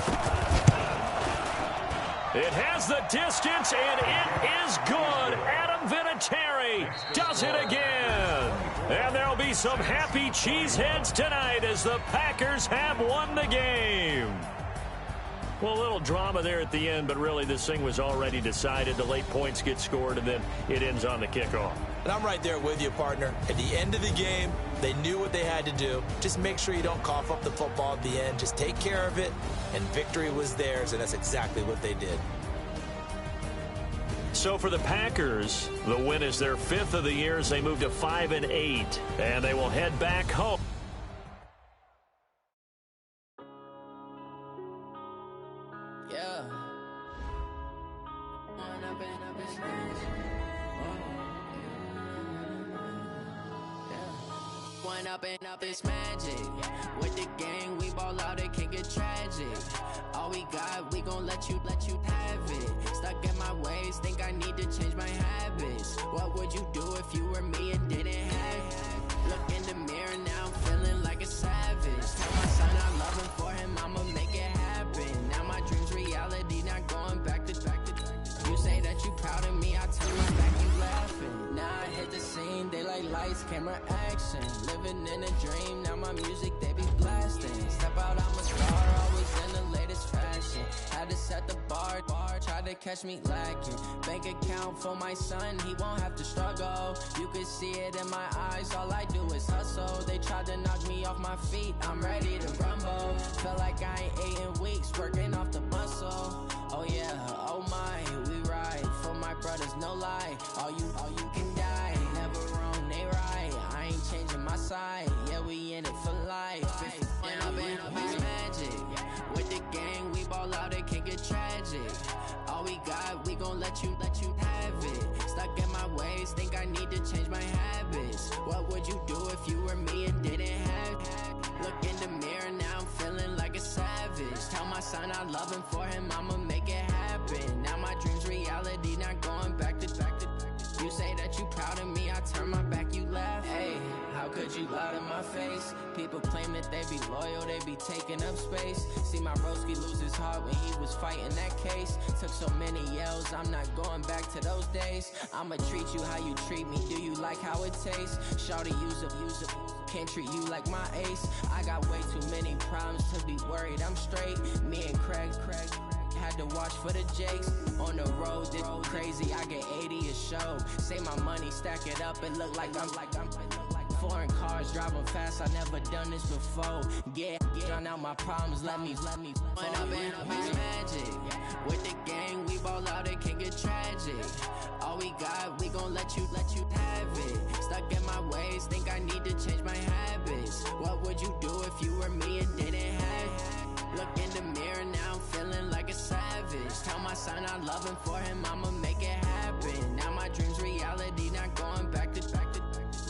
It has the distance, and it is good. Adam Vinatieri does it again. And there'll be some happy cheeseheads tonight as the Packers have won the game. Well, a little drama there at the end, but really this thing was already decided. The late points get scored, and then it ends on the kickoff. And I'm right there with you, partner. At the end of the game, they knew what they had to do. Just make sure you don't cough up the football at the end. Just take care of it, and victory was theirs, and that's exactly what they did. So for the Packers, the win is their 5th of the year as they move to 5-8, and they will head back home. Up is magic. With the gang, we ball out, it can get tragic. All we got, we gon' let you have it. Stuck in my ways, think I need to change my habits. What would you do if you were me and didn't have it? Look in the mirror, now I'm feeling like a savage. Tell my son I love him, for him I'ma make it happen. Now my dream's reality, not going back to. You say that you proud of me, I turn my back, you laughing. Now I hit the scene, they like lights, camera, action. Living in a dream, now my music, they be blasting. Step out, I'm a star, always in the latest fashion. Had to set the bar, try to catch me lacking. Bank account for my son, he won't have to struggle. You can see it in my eyes, all I do is hustle. They tried to knock me off my feet, I'm ready to rumble. Felt like I ain't ate in weeks, working off the muscle. Oh yeah, oh my, we ride for my brothers, no lie. All you can die, never wrong, they right. I ain't changing my side, yeah, we in it for life. Up is magic. With the gang, we ball out, it can get tragic. All we got, we gon' let you have it. Stuck in my ways, think I need to change my habits. What would you do if you were me and didn't have it? Look in the mirror, now I'm feeling like a savage. Tell my son I love him, for him I'ma make it happen. Now my dream's reality, not going back to. You say that you proud of me, I turn my back, you laugh. Hey, how could you lie to my face? People claim that they be loyal, they be taking up space. See my broski lose his heart when he was fighting that case. Took so many yells, I'm not going back to those days. I'ma treat you how you treat me, do you like how it tastes? Shawty, use it, can't treat you like my ace. I got way too many problems to be worried, I'm straight. Me and Craig had to watch for the Jakes. On the road, this crazy, I get 80 a show. Say my money, stack it up, it look like I'm foreign cars, driving fast, I never done this before. Yeah, drown out my problems, let me up is magic. With the gang, we ball out, it can get tragic. All we got, we gon' let you have it. Stuck in my ways, think I need to change my habits. What would you do if you were me and didn't have it? Look in the mirror, now I'm feeling like a savage. Tell my son I love him, for him I'ma make it happen. Now my dream's reality, not going back to.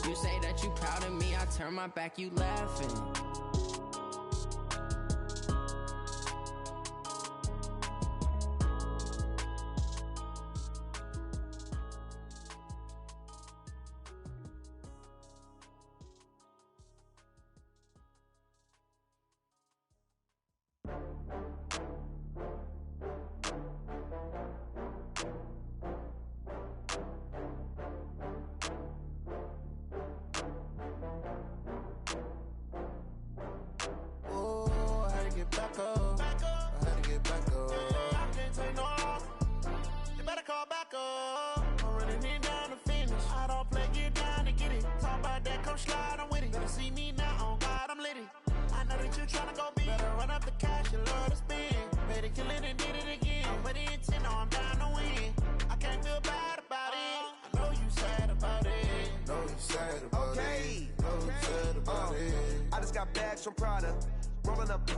You say that you proud of me, I turn my back, you laughing. From Prada, rolling up.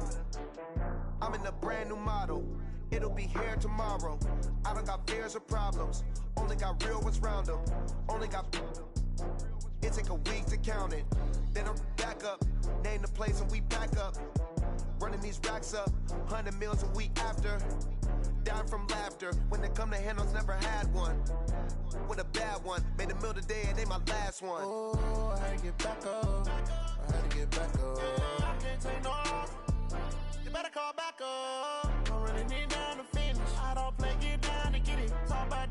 I'm in a brand new model. It'll be here tomorrow. I don't got fears or problems. Only got real ones round them. Only got. It take a week to count it. Then I'm back up. Name the place and we back up. Running these racks up. 100 meals a week after. Down from laughter. When they come to handles, never had one. With a bad one. Made a meal today and they my last one. Oh, I had to get back up. I had to get back up. I can't take no. You better call back up. I'm running it down to finish. I don't play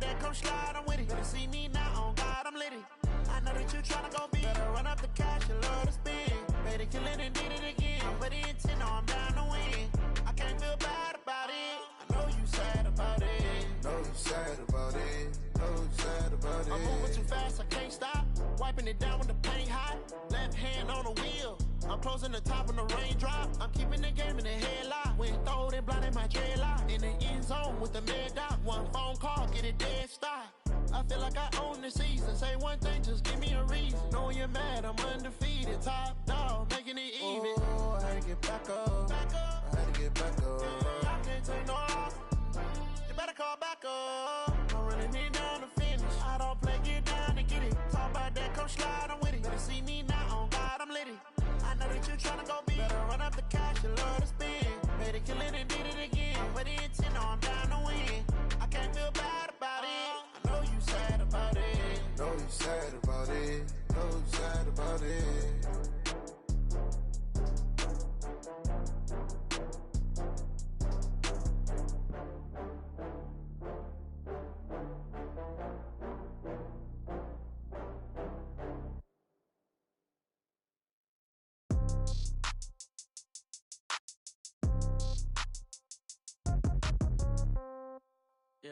that, come slide, I'm with it. Better see me now, on God, I'm litty. I know that you tryna go big. Better run up the cash, you love to spend. Better kill it and did it again. I'm with the intent, no, I'm down to win. I can't feel bad about it. I know you sad about it. Know you sad about it. Know you sad about it. I'm moving too fast, I can't stop. Wiping it down when the paint hot. Left hand on the wheel. I'm closing the top when the raindrop. I'm keeping the game in the headlock. When throwed and blinded my dreadlock. In the end zone with the mad dot. One phone call, get it dead stop. I feel like I own the season. Say one thing, just give me a reason. Knowing you're mad, I'm undefeated. Top dog, making it even. Oh, I had to get back up. I had to get back up. I can't take no off. You better call back up. I'm running it down to finish. I don't play, get down to get it. Talk about that, come slide, I'm with it. Better see me now, on God, I'm litty. I know that you tryna go big. Better run up the cash, you love to spend. Better kill it and did it again. With the intent, no, I'm down to win. I can't feel bad about it. I know you sad about it. Know you sad about it. Know you sad about it. Yeah.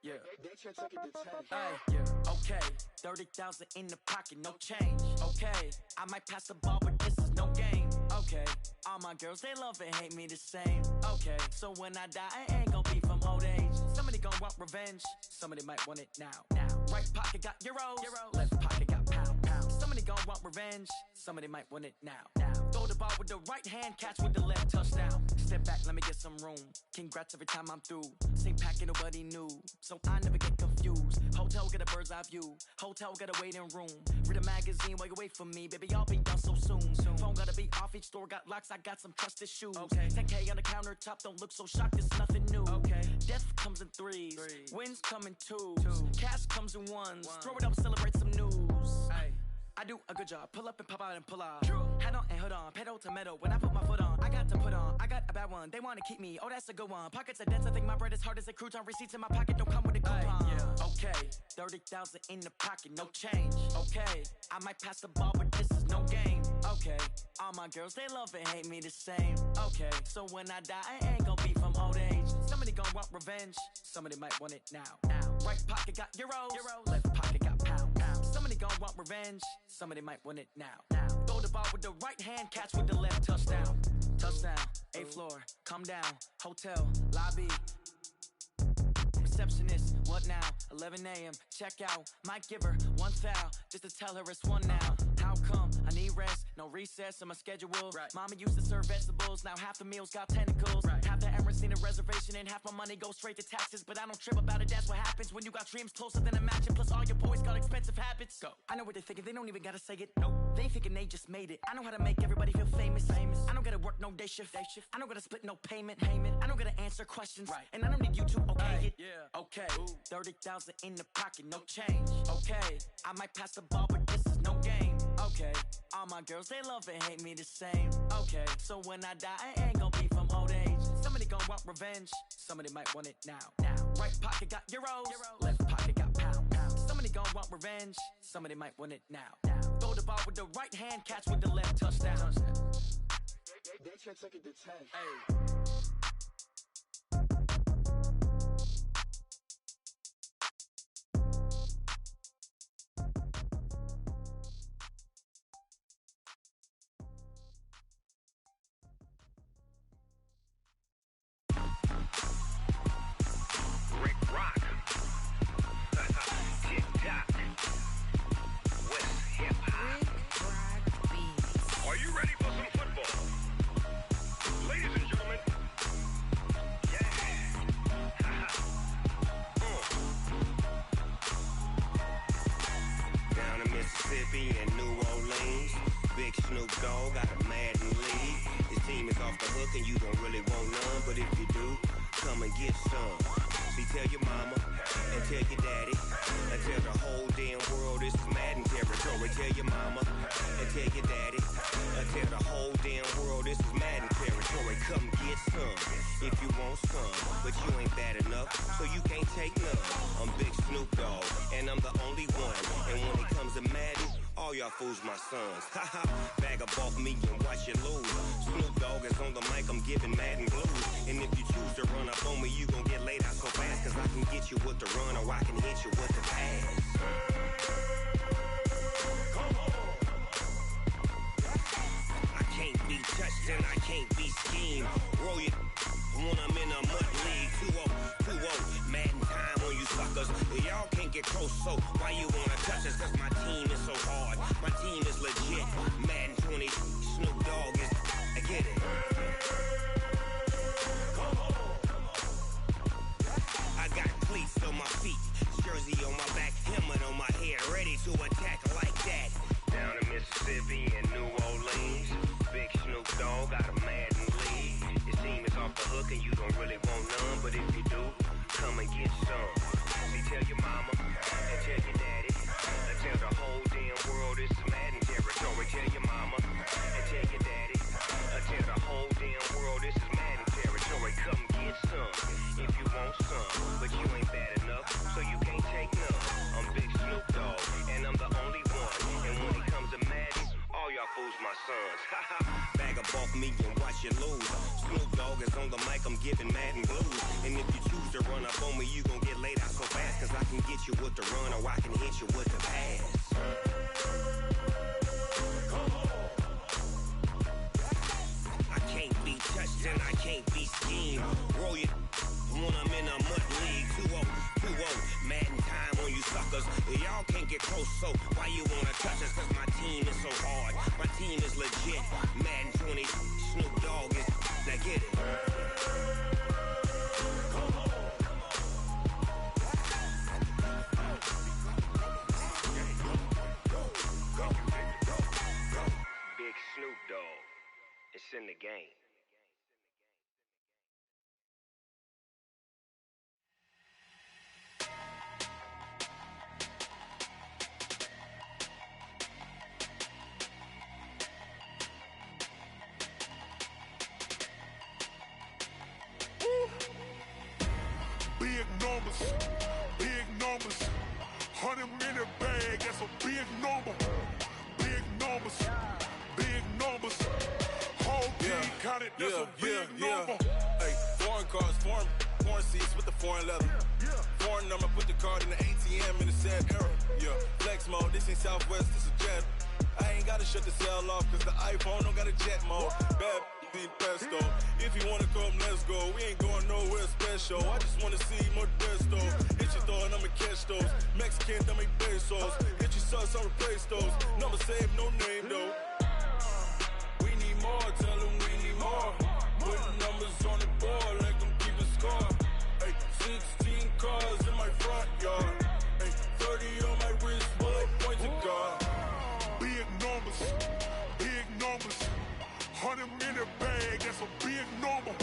Yeah. Hey, yeah. Okay. 30,000 in the pocket, no change. Okay. I might pass the ball, but this is no game. Okay. All my girls, they love and hate me the same. Okay. So when I die, I ain't gon' be from old age. Somebody gon' want revenge. Somebody might want it now. Right pocket got euros. Left pocket got pound. Somebody gon' want revenge. Somebody might want it now. Throw the ball with the right hand, catch with the left, touchdown. Step back, let me get some room. Congrats every time I'm through. Same packet, nobody knew. So I never get confused. Hotel get a bird's eye view. Hotel got a waiting room. Read a magazine while you wait for me. Baby, I'll be done so soon. Phone gotta be off, each store got locks. I got some trusted shoes. 10K on the countertop, don't look so shocked, it's nothing new. Death comes in threes. Wins come in twos. Cash comes in ones. Throw it up, celebrate some news. I do a good job. Pull up and pop out and pull out. Head on and hood on. Pedal to metal. When I put my foot on, I got to put on. I got a bad one. They want to keep me. Oh, that's a good one. Pockets are dense. I think my bread is hard as a crouton. Receipts in my pocket don't come with a coupon. Okay. 30,000 in the pocket. No change. Okay. I might pass the ball, but this is no game. Okay. All my girls, they love and hate me the same. Okay. So when I die, I ain't gonna be from old age. Somebody gonna want revenge. Somebody might want it now. Right pocket got euros. Left pocket got pound. Somebody gonna want revenge. Somebody might want it now. Throw the ball with the right hand, catch with the left, touchdown. Touchdown, 8th floor, come down, hotel, lobby. Receptionist, what now? 11 a.m., check out. Might give her one foul, just to tell her it's one now. How come? I need rest, no recess in my schedule. Mama used to serve vegetables, now half the meals got tentacles. Half the errands need a reservation and half my money goes straight to taxes. But I don't trip about it, that's what happens when you got dreams closer than a match. And plus all your boys got expensive habits. Go. I know what they're thinking, they don't even gotta say it. Nope. They thinking they just made it. I know how to make everybody feel famous. I don't gotta work no day shift. I don't gotta split no payment. I don't gotta answer questions. And I don't need you to okay it. Okay, 30,000 in the pocket, no change. Okay, I might pass the ball, but this is no game. Okay, all my girls, they love and hate me the same. Okay, so when I die, I ain't gonna be from old age. Somebody gonna want revenge. Somebody might want it now. Right pocket got euros. Left pocket got pound. Somebody gonna want revenge. Somebody might want it now. Throw the ball with the right hand, catch with the left, touchdown. They can't take it to 10. Hey. Are you ready for some football? Ladies and gentlemen, Down in Mississippi and New Orleans, Big Snoop Dogg got a Madden league. His team is off the hook and you don't really want none, but if you do, come and get some. See, tell your mama and tell your daddy and tell the whole damn world this is Madden territory. Tell your mama and tell your daddy and tell the whole damn world this is Madden territory. come get some if you want some. But you ain't bad enough, so you can't take none. I'm Big Snoop Dogg, and I'm the only one. And when it comes to Madden, all y'all fools my sons. Haha, bag up off me and watch you lose. Snoop Dogg is on the mic, I'm giving Madden blues. And if you choose to run up on me, you gon' get laid out so fast. Cause I can get you with the run or I can hit you with the pass. I can't be touched and I can't be schemed. Roll you when I'm in a mud league. 2-0, Madden time on you suckers. Y'all can't get close, so why you wanna touch us? Cause my team is so hard, my team is legit. Madden 20, Snoop Dogg is, I get it. I got cleats on my feet, jersey on my back, helmet on my head, ready to attack like that. Down in Mississippi and New Orleans, Big Snoop Dogg got a Madden league. Your team is off the hook and you don't really want none, but if you do, come and get some. See, tell your mama and tell your daddy, and tell the whole damn world this is Madden territory. Tell your mama and tell your daddy, and tell the whole damn world this is Madden territory. Come get some if you want some, but you ain't bad enough, so you can't take none. I'm Big Snoop Dogg, and I'm the only one. And when it comes to Madden, all y'all fools my sons. Bag up off me and watch you lose. Snoop Dogg is on the mic, I'm giving Madden blues. And if you choose to run up on me, you gon' get laid out so fast. Cause I can get you with the run or I can hit you with the pass. I can't be touched and I can't be schemed. Roll you when I'm in a mud league. 2-0, Madden time on you suckers. Y'all can't get close, so why you wanna touch us? Cause my team is so hard, my team is legit. Madden 20, Snoop Dogg is, now get it. Big Snoop Dogg, it's in the game. Big numbers, 100-minute bag, that's a big number. Big numbers, whole team counted, that's a big number. Hey, foreign cars, foreign seats with the foreign leather. Foreign number, put the card in the ATM in the sad era. Yeah, flex mode, this ain't Southwest, this is Jet. I ain't gotta shut the cell off, cause the iPhone don't got a jet mode. Bad need pesto. If you wanna come, let's go. We ain't going nowhere special. I just wanna see more Modesto. Hit your throw and I'ma catch those. Mexican, I make pesos. Hit your sauce, I'll replace those. Number save, no name though. We need more, tell them we need more. Putting numbers on the board, like them keeping score. Hey, 16 cars in my front yard. Hey, 30 on my wrist, bullet point to God. Big numbers, 100-minute bag, that's a big number.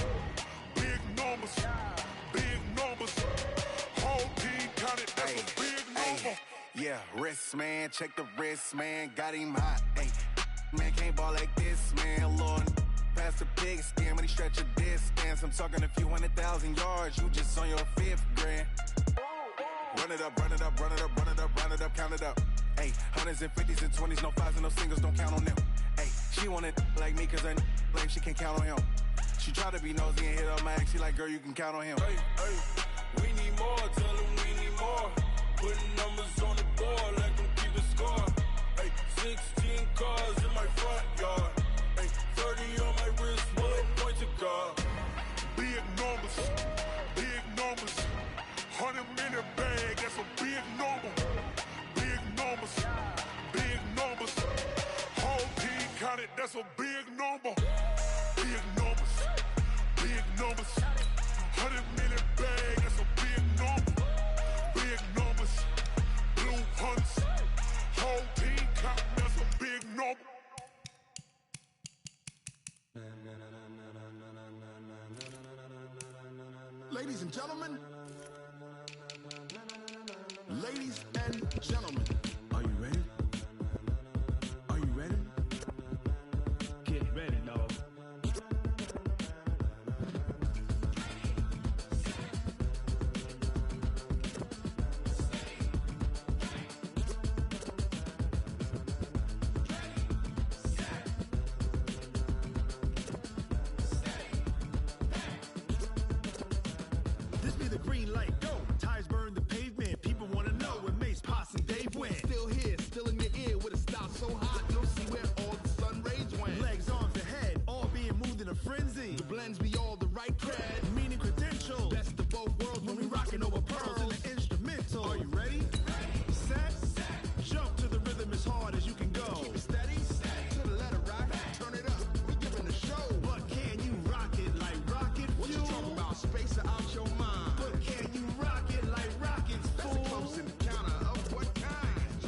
Big numbers, whole team counted, that's a big number. Yeah, wrist man, check the wrist man, got him hot. Ay, man can't ball like this, man. Lord, past the pig skin when he stretch a distance. I'm talking a few 100,000 yards, you just on your 5th grand. Run it up, count it up. Ay, hundreds and 50s and 20s, no 5s and no singles, don't count on them. Ay, she want it like me, cause her lame, she can't count on him. She try to be nosy and hit up my ex, she like, girl, you can count on him. Hey, we need more, tell them we need more. Putting numbers on the board, like them keeping score. Hey, 16 cars in my front yard. Hey, 30 on my wrist, bullet point to God. Big numbers, 100-minute bag, that's a big number. Big numbers, whole team counted, that's a big number. Big numbers, 100-minute bag, that's a big number. Big numbers, blue hunts, whole team counting, that's a big number. Ladies and gentlemen, are you ready? Are you ready? Get ready, dog. This be the green light, go. Tires burn the pavement, people wanna know where Mace, Potts, and Dave went. Still here, still in your ear with a style so hot, you'll see where all the sun rays went. Legs, arms, and head, all being moved in a frenzy. The blends be all the right cred, meaning credentials. best of both worlds when we rockin' over pearls. In the instrumental. Are you ready? Set. Jump to the rhythm as hard as you can go. Keep it steady, to the letter right. Turn it up, we giving the show. But can you rock it like rocket fuel? What you talking about? Space out your mind. But can you rock it like rockets, That's fool? a close encounter of what kind?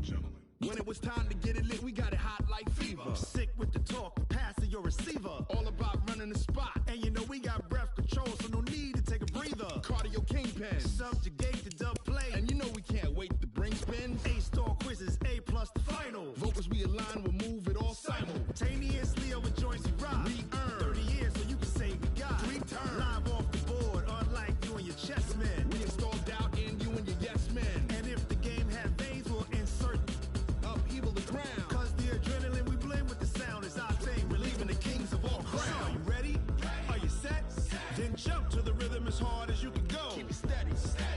Gentlemen. When it was time to get it lit, we got it hot like fever. Sick with the talk, pass to your receiver. All about running the spot. And you know we got breath control, so no need to take a breather. Cardio kingpin. Subjugate the dub play. And you know we can't wait to bring spins. A-star quizzes, A+ the final. Vocals we align, we'll move it all Simultaneously over joints we rock. We earn 30 years so you can say we got 3 turns. Live off the board, unlike you and your chess men. We install doubt in you and your yes men. And if the game had veins, we'll insert Upheaval the ground. Cause the adrenaline we blend with the sound is our thing, relieving the kings of all crowns. Are you ready? Are you set? Then jump to the rhythm as hard as you can go. Keep it steady,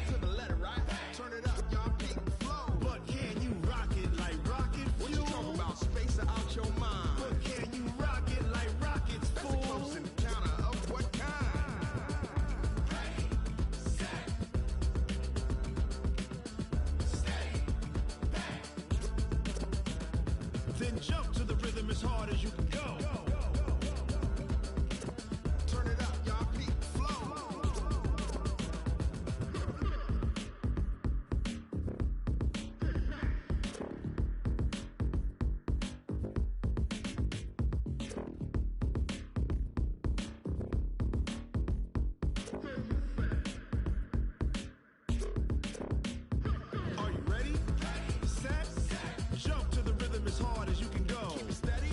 to the letter right. Turn it up, y'all peak the flow. But can you rock it like rocket fuel? What you talking about? Space out your mind. But can you rock it like rockets, That's fool? a close encounter of what kind? Then jump to the rhythm as hard as you can go. Turn it up, y'all peak the flow. Are you ready? Set. Jump to the rhythm as hard as you can go. Keep it steady,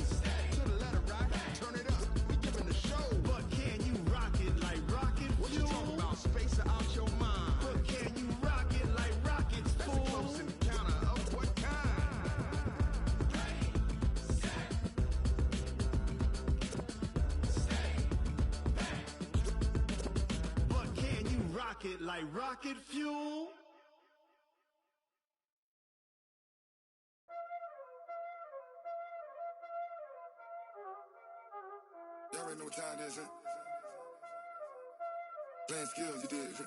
to the letter right. Turn it up, we giving the show. But can you rock it like rocket What you fuel? talking about? Space out your mind. But can you rock it like rockets, That's a fool? close encounter of what kind? But can you rock it like rocket fuel? Y'all already know what time it is, huh? Playing skills, you did, huh?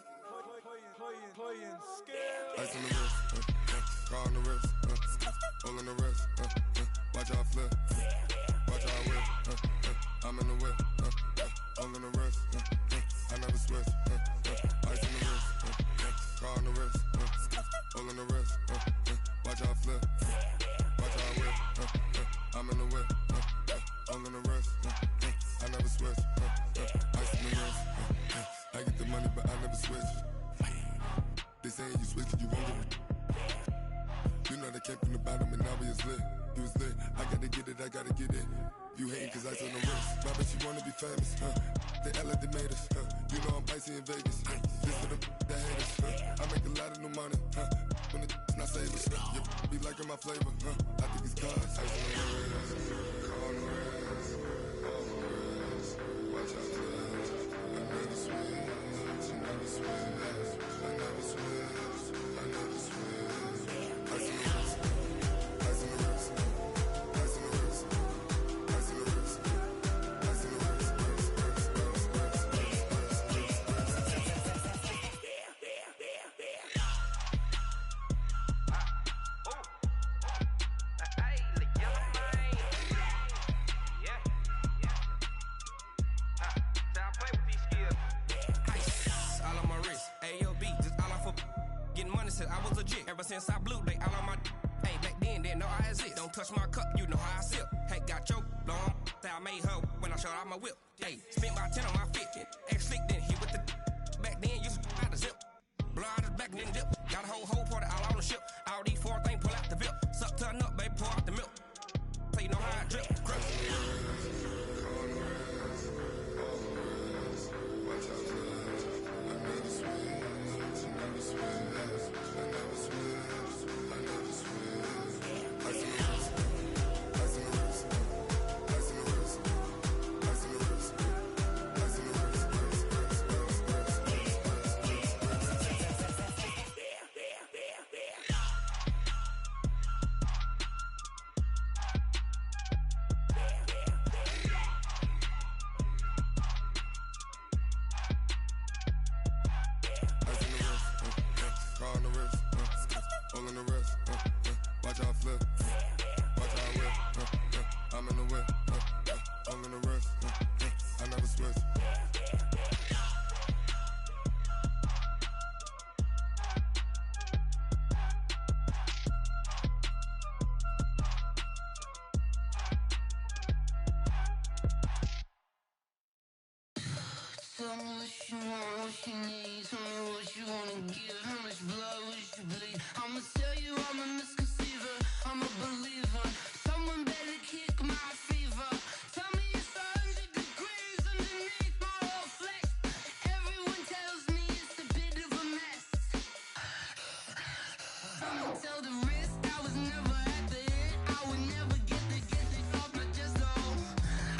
Playing skills. Ice on the wrist, car on the wrist, hole in the wrist, watch out flip, watch out whip, I'm in the whip, hole in the wrist, I never switch, ice on the wrist, car on the wrist, hole in the wrist, watch out flip, watch out whip, I'm in the whip, hole in the wrist, I never switch, ice on the wrist, I get the money but I never switch. They saying you switch it, you won't get it. You know they came from the bottom and now we is lit. You was lit, I gotta get it, I gotta get it. You hating cause I on the wrist. My bitch, you wanna be famous, They Ella, they made us, You know I'm icy in Vegas, This for the that haters, I make a lot of new money, When the not savers, You be liking my flavor, I think it's cause. Ice on the wrist, on the wrist, on the wrist. Watch out, cuz I never switch, I never switch. I never switch, I never switch. Ice in the wrist, ice in the wrist, ice in the wrist, ice in the wrist, ice in the wrist, I was legit ever since I blew they all on my hey back then didn't know I exist. Don't touch my cup, you know how I sip. Hey, got your long that I made her when I showed out my whip. Hey, spent about 10 on my fit. Ex slick then hit with the back then used to out the zip. Blow out his back then dip. Got a whole party all on the ship. All these 4 things pull out the VIP. Suck turn up, baby, pour out the milk. So you know how I drip. Crush. Ice in the wrist, all in the wrist. Watch how I flip. Watch how I whip. I'm in the whip. All in the wrist. I never switch. Tell me what you want, what you need. Tell me what you wanna give. How much blood would you bleed? I'ma tell you I'm a misconceiver. I'm a believer. Someone better kick my fever. Tell me it's 100 degrees underneath my whole flesh. Everyone tells me it's a bit of a mess. I'ma tell the risk I was never at the hit. I would never get it off my chest though.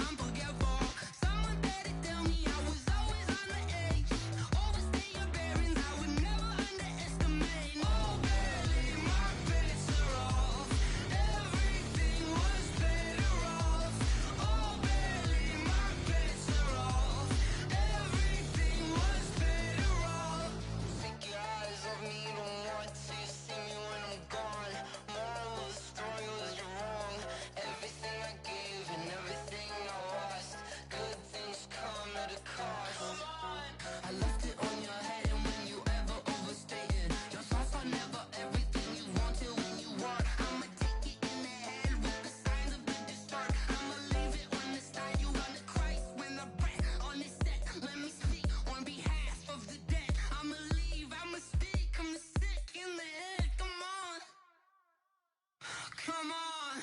I'm forgetful. Someone better tell me I was always on the edge. Overstay your bearings, I would never underestimate. Oh, barely, my bets are off. Everything was better off. Oh, barely, my bets are off. Everything was better off. Take your eyes off me, you don't want to see me when I'm gone. Moral of the story was you're wrong. Everything I gave and everything I lost. Good things come at a cost. I left it on your head, and when you ever overstated, your thoughts are never everything you wanted when you want. I'ma take it in the head with the signs of the distort. I'ma leave it on the side. You run the Christ when I breath on this set. Let me speak on behalf of the dead. I'ma leave, I'ma speak. I'm the sick in the head. Come on, come on.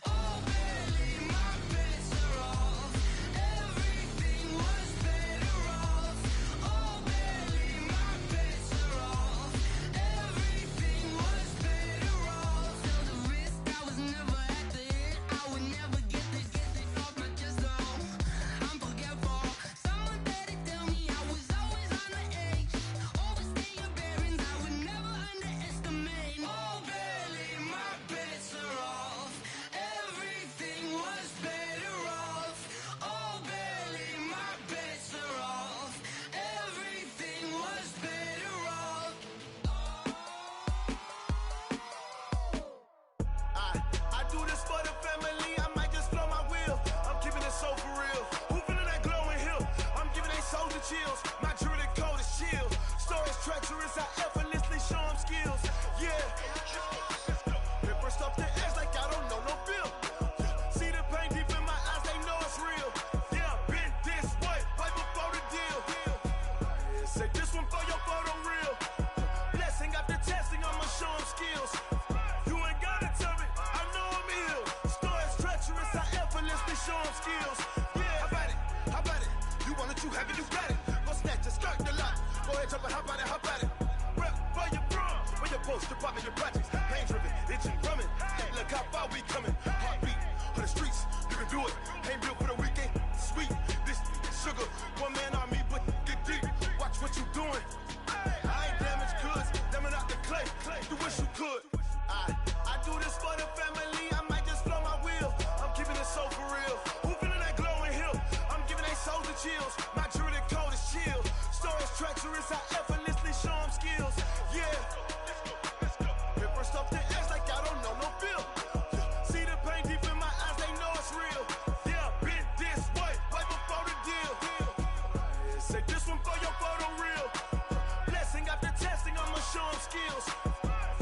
Oh, barely, my bets are off. Everything was better off. Oh, barely, my bets are off. Everything was better off. Tell the risk I was never at the hit. I would never get it off my chest though. I'm forgetful. Someone better tell me I was always on the edge. Overstay your bearings, I would never underestimate. Oh, barely, my bets are off. Everything was better off. Oh, barely, my bets are off. Everything was better off. I do this for the family, I might just blow my wheel. I'm keeping it so for real. Who feeling that glowing hill? I'm giving they souls the chills. My jewelry code is chill. Stories treacherous, I effortlessly show them skills. Yeah. Paper stuff the edge like I don't know no bill. See the pain deep in my eyes, they know it's real. Yeah, been this way, right before the deal. Say this one for your photo real. Blessing after testing, I'ma show them skills. You ain't gotta tell me, I know I'm ill. Stories treacherous, I effortlessly show them skills. Yeah, how about it? How about it? You want it, you have it, you got it. Go snatch it, start the lot. Go ahead, jump it, how about it? How about it? Rep for your bro, for your poster, popping your projects. Pain driven, itching, drumming. Hey, look how far we coming. Heartbeat on the streets, you can do it. Ain't built for the weekend. Sweet, this sugar, one man army, but get deep. Watch what you doing. I ain't damaged goods, damn it out the clay. You wish you could. I do this for the family, I might just blow my wheel. I'm keeping it so for real. Who feeling that glowing hill? I'm giving they souls the chills. My jewelry code is chill. Stories treacherous, I effortlessly show them skills. Yeah. Paper stuff the edge like I don't know no bill. See the pain deep in my eyes, they know it's real. Yeah, been this way, right before the deal. Say this one for your photo real. Blessing after testing, I'ma show them skills.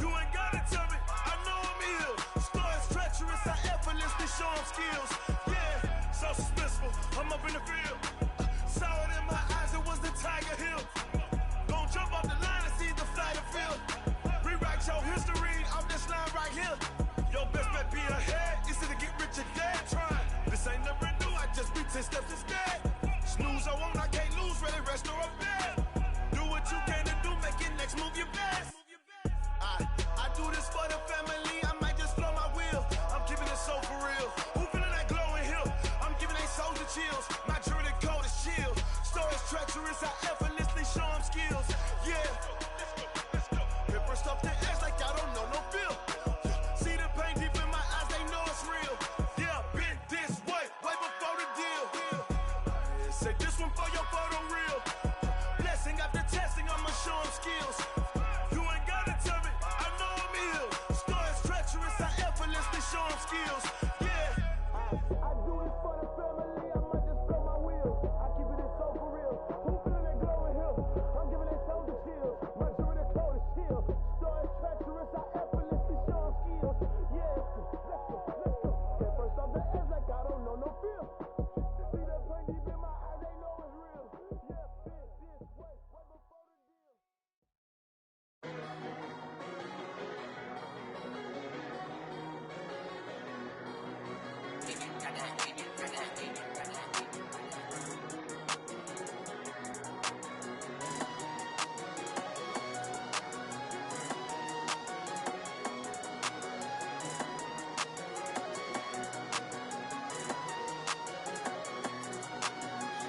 You ain't gotta tell me, I know I'm ill. Stories treacherous, I effortlessly show them skills. Yeah, so suspenseful, I'm up in the field. Saw it in my eyes, it was the Tiger Hill. Gon' jump off the line and see the flight of field. Rewrite your history off this line right here. Your best bet be ahead, easy to get rich or dead trying. This ain't never new, I just be 10 steps instead. Snooze I won't, I can't lose, ready, rest or a bed. Do what you can to do, make it next move your best. I do this for the family, I might just blow my wheel. I'm keeping it so for real. Who feeling that glowing hill? I'm giving they souls the chills. My jewelry code is chill. Stories treacherous, I effortlessly show them skills. Yeah. Paper stuff the edge like I don't know no bill. See the pain deep in my eyes, they know it's real. Yeah, been this way, right before the deal. Say this one for your photo real. Blessing after testing, I'ma show them skills. You ain't gotta tell me, I know I'm ill. skills. Yeah. I do it for the family, I might just blow my wheels. I keep it so for real. Who feeling that glowing hill? I'm giving it soldier chills. My jewelry the cold is chill. Story treacherous, I effortlessly show them skills. Yeah, let's go. Get first off the edge like I don't know no fear. See that pain deep in my eyes, they know it's real. Yeah, this way, right before the deal.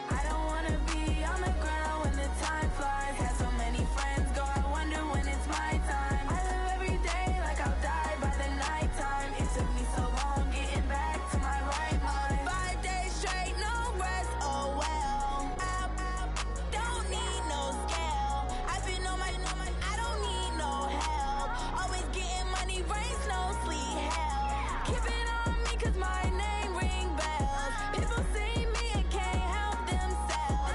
I don't wanna be on the ground when the time flies. Had so many friends go, I wonder when it's my time. I live every day like I'll die by the nighttime. It took me so long getting back to my right mind. 5 days straight, no rest, oh well. I don't need no scale. I've been on my, I don't need no help. Always getting money, rain, snow, sleet, hell. Keep it on me cause my name ring bells. People see me and can't help themselves.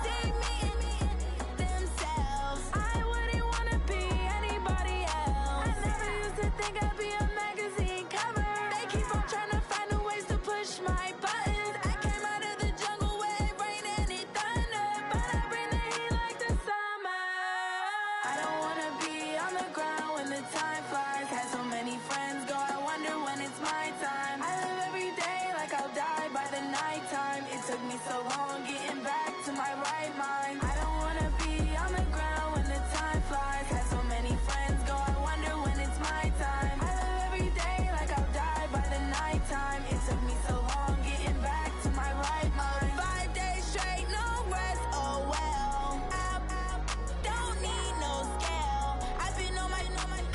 See me and themselves. I wouldn't wanna be anybody else. I never used to think I'd be a magazine cover. They keep on trying to find new ways to push my buttons. I came out of the jungle where it rained and it thundered, but I bring the heat like the summer. I don't wanna be on the ground when the time flies. Had so many friends go, I wonder when it's my time. I live every day like I'll die by the nighttime. It took me so long getting back to my right mind. I don't wanna be on the ground when the time flies. Had so many friends go, I wonder when it's my time. I live every day like I'll die by the nighttime. It took me so long getting back to my right mind. 5 days straight, no rest, oh well. I don't need no scale. I've been on my,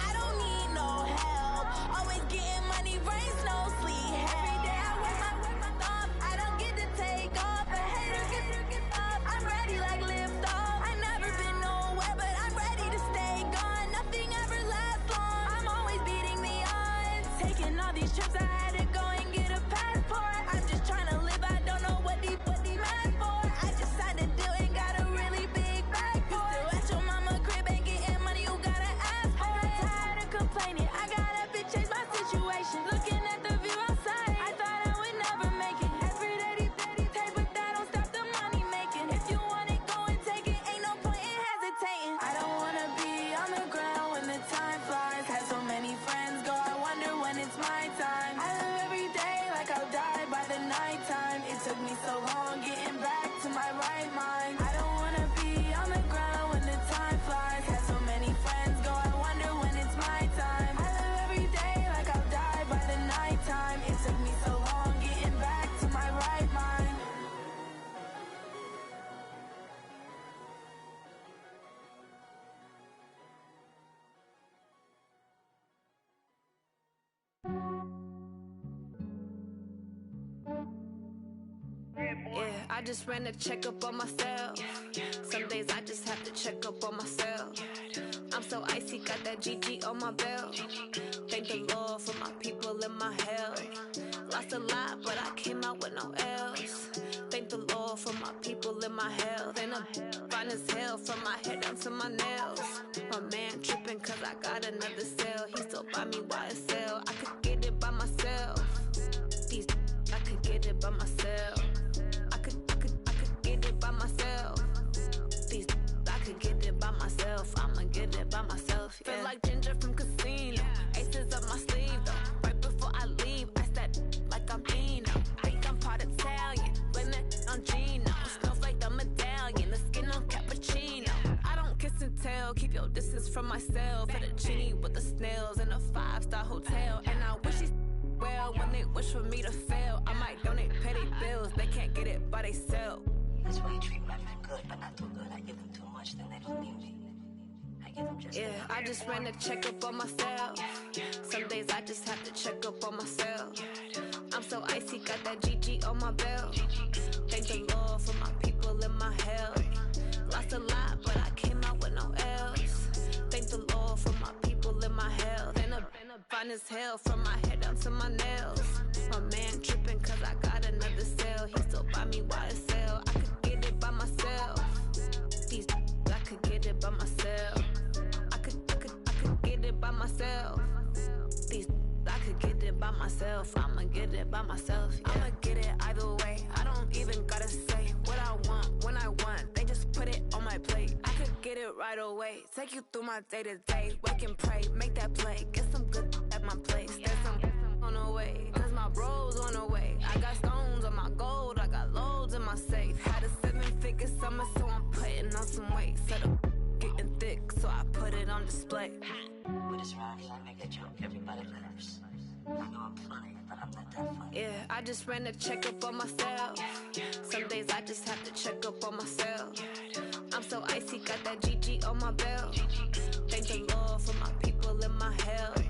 I don't need no help. Always getting money, rain, snow, sleet, hell. Every day I work my thumb. I don't get to take off. A hater get up. I'm ready like lift off. I never been nowhere, but I'm ready to stay gone. Nothing ever lasts long. I'm always beating the odds. Taking all these trips, I had to go and get a passport. I'm just trying to live. I don't know what these mad for. I just signed a deal and got a really big bag for it. Still at your mama crib and getting money, you gotta ask for it. Tired of complaining, I got up and changed my situation. Looking at the view outside, I thought I would never make it. Every day they take, but that don't stop the money making. If you want it, go and take it. Ain't no point in hesitating. I don't wanna be on the ground when the time flies. Had so many friends go, I wonder when it's my time. I live every day like I'll die by the nighttime. It took me so long getting back to my right mind. I don't wanna be on the ground when the time flies. Had so many friends go, I wonder when it's my time. I live every day like I'll die by the nighttime. It took me so long getting back to my right mind. Yeah, I just ran a checkup on myself. Some days I just have to check up on myself. I'm so icy, got that GG on my belt. Thank the Lord for my people and my health. Lost a lot, but I came out with no else. Thank the Lord for my people and my health. And I'm fine as hell from my head down to my nails. My man tripping cause I got another cell. He still buy me YSL. I could get it by myself. These I could get it by myself. I could get it by myself. These I could get it by myself. I'ma get it by myself. Yeah. Feel like Ginger from Casino. Aces up my sleeve though. Right before I leave, I start like I'm Dino. Think I'm part Italian. Blame that on Gino. Smells like the medallion. The skin on cappuccino. I don't kiss and tell. Keep your distance from myself. Fettuccine with the snails in a 5-star hotel. And I wish he's well when they wish for me to fail. I might donate petty bills. They can't get it by themselves. That's why you treat women good, but not too good. I give them too much, then they don't need me. I give them just yeah, I just ran a checkup on myself. Some days I just have to check up on myself. I'm so icy, got that GG on my belt. Thank the Lord for my people and my health. Lost a lot, but I came out with no else. Thank the Lord for my people and my health. And I'm fine as hell from my head down to my nails. My man tripping cause I got another sale. He still buy me YSL. I could get it by myself. These I could get it by myself. I could get it by myself. These I could get it by myself. I'ma get it by myself. Yeah. I'ma get it either way. I don't even gotta say what I want when I want. They just put it on my plate. I could get it right away. Take you through my day to day. Wake and pray, make that play. Get some good at my place. There's some on the way, cause my bros on the way. I got stones on my gold. I got loads in my safe. Had a 7-figure summer, so I'm putting on some weight. Set up getting thick, so I put it on display. With this round here, I make a joke everybody laughs. I know I'm funny, but I'm not that funny. Yeah, I just ran a checkup on myself. Some days I just have to check up on myself. I'm so icy, got that GG on my belt. Thank the Lord for my people in my health.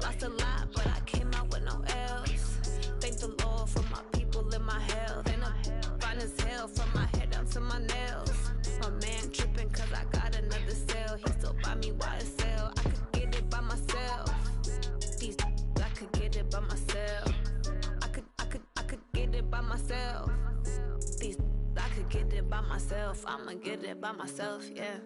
Lost a lot, but I came out with no L's. Thank the Lord for my people in my health. And I'm fine as hell from my head down to my nails. My man tripping cause I got another sale. He still buy me YSL. I could get it by myself. These I could get it by myself. I could get it by myself. These I could get it by myself. I'ma get it by myself, yeah.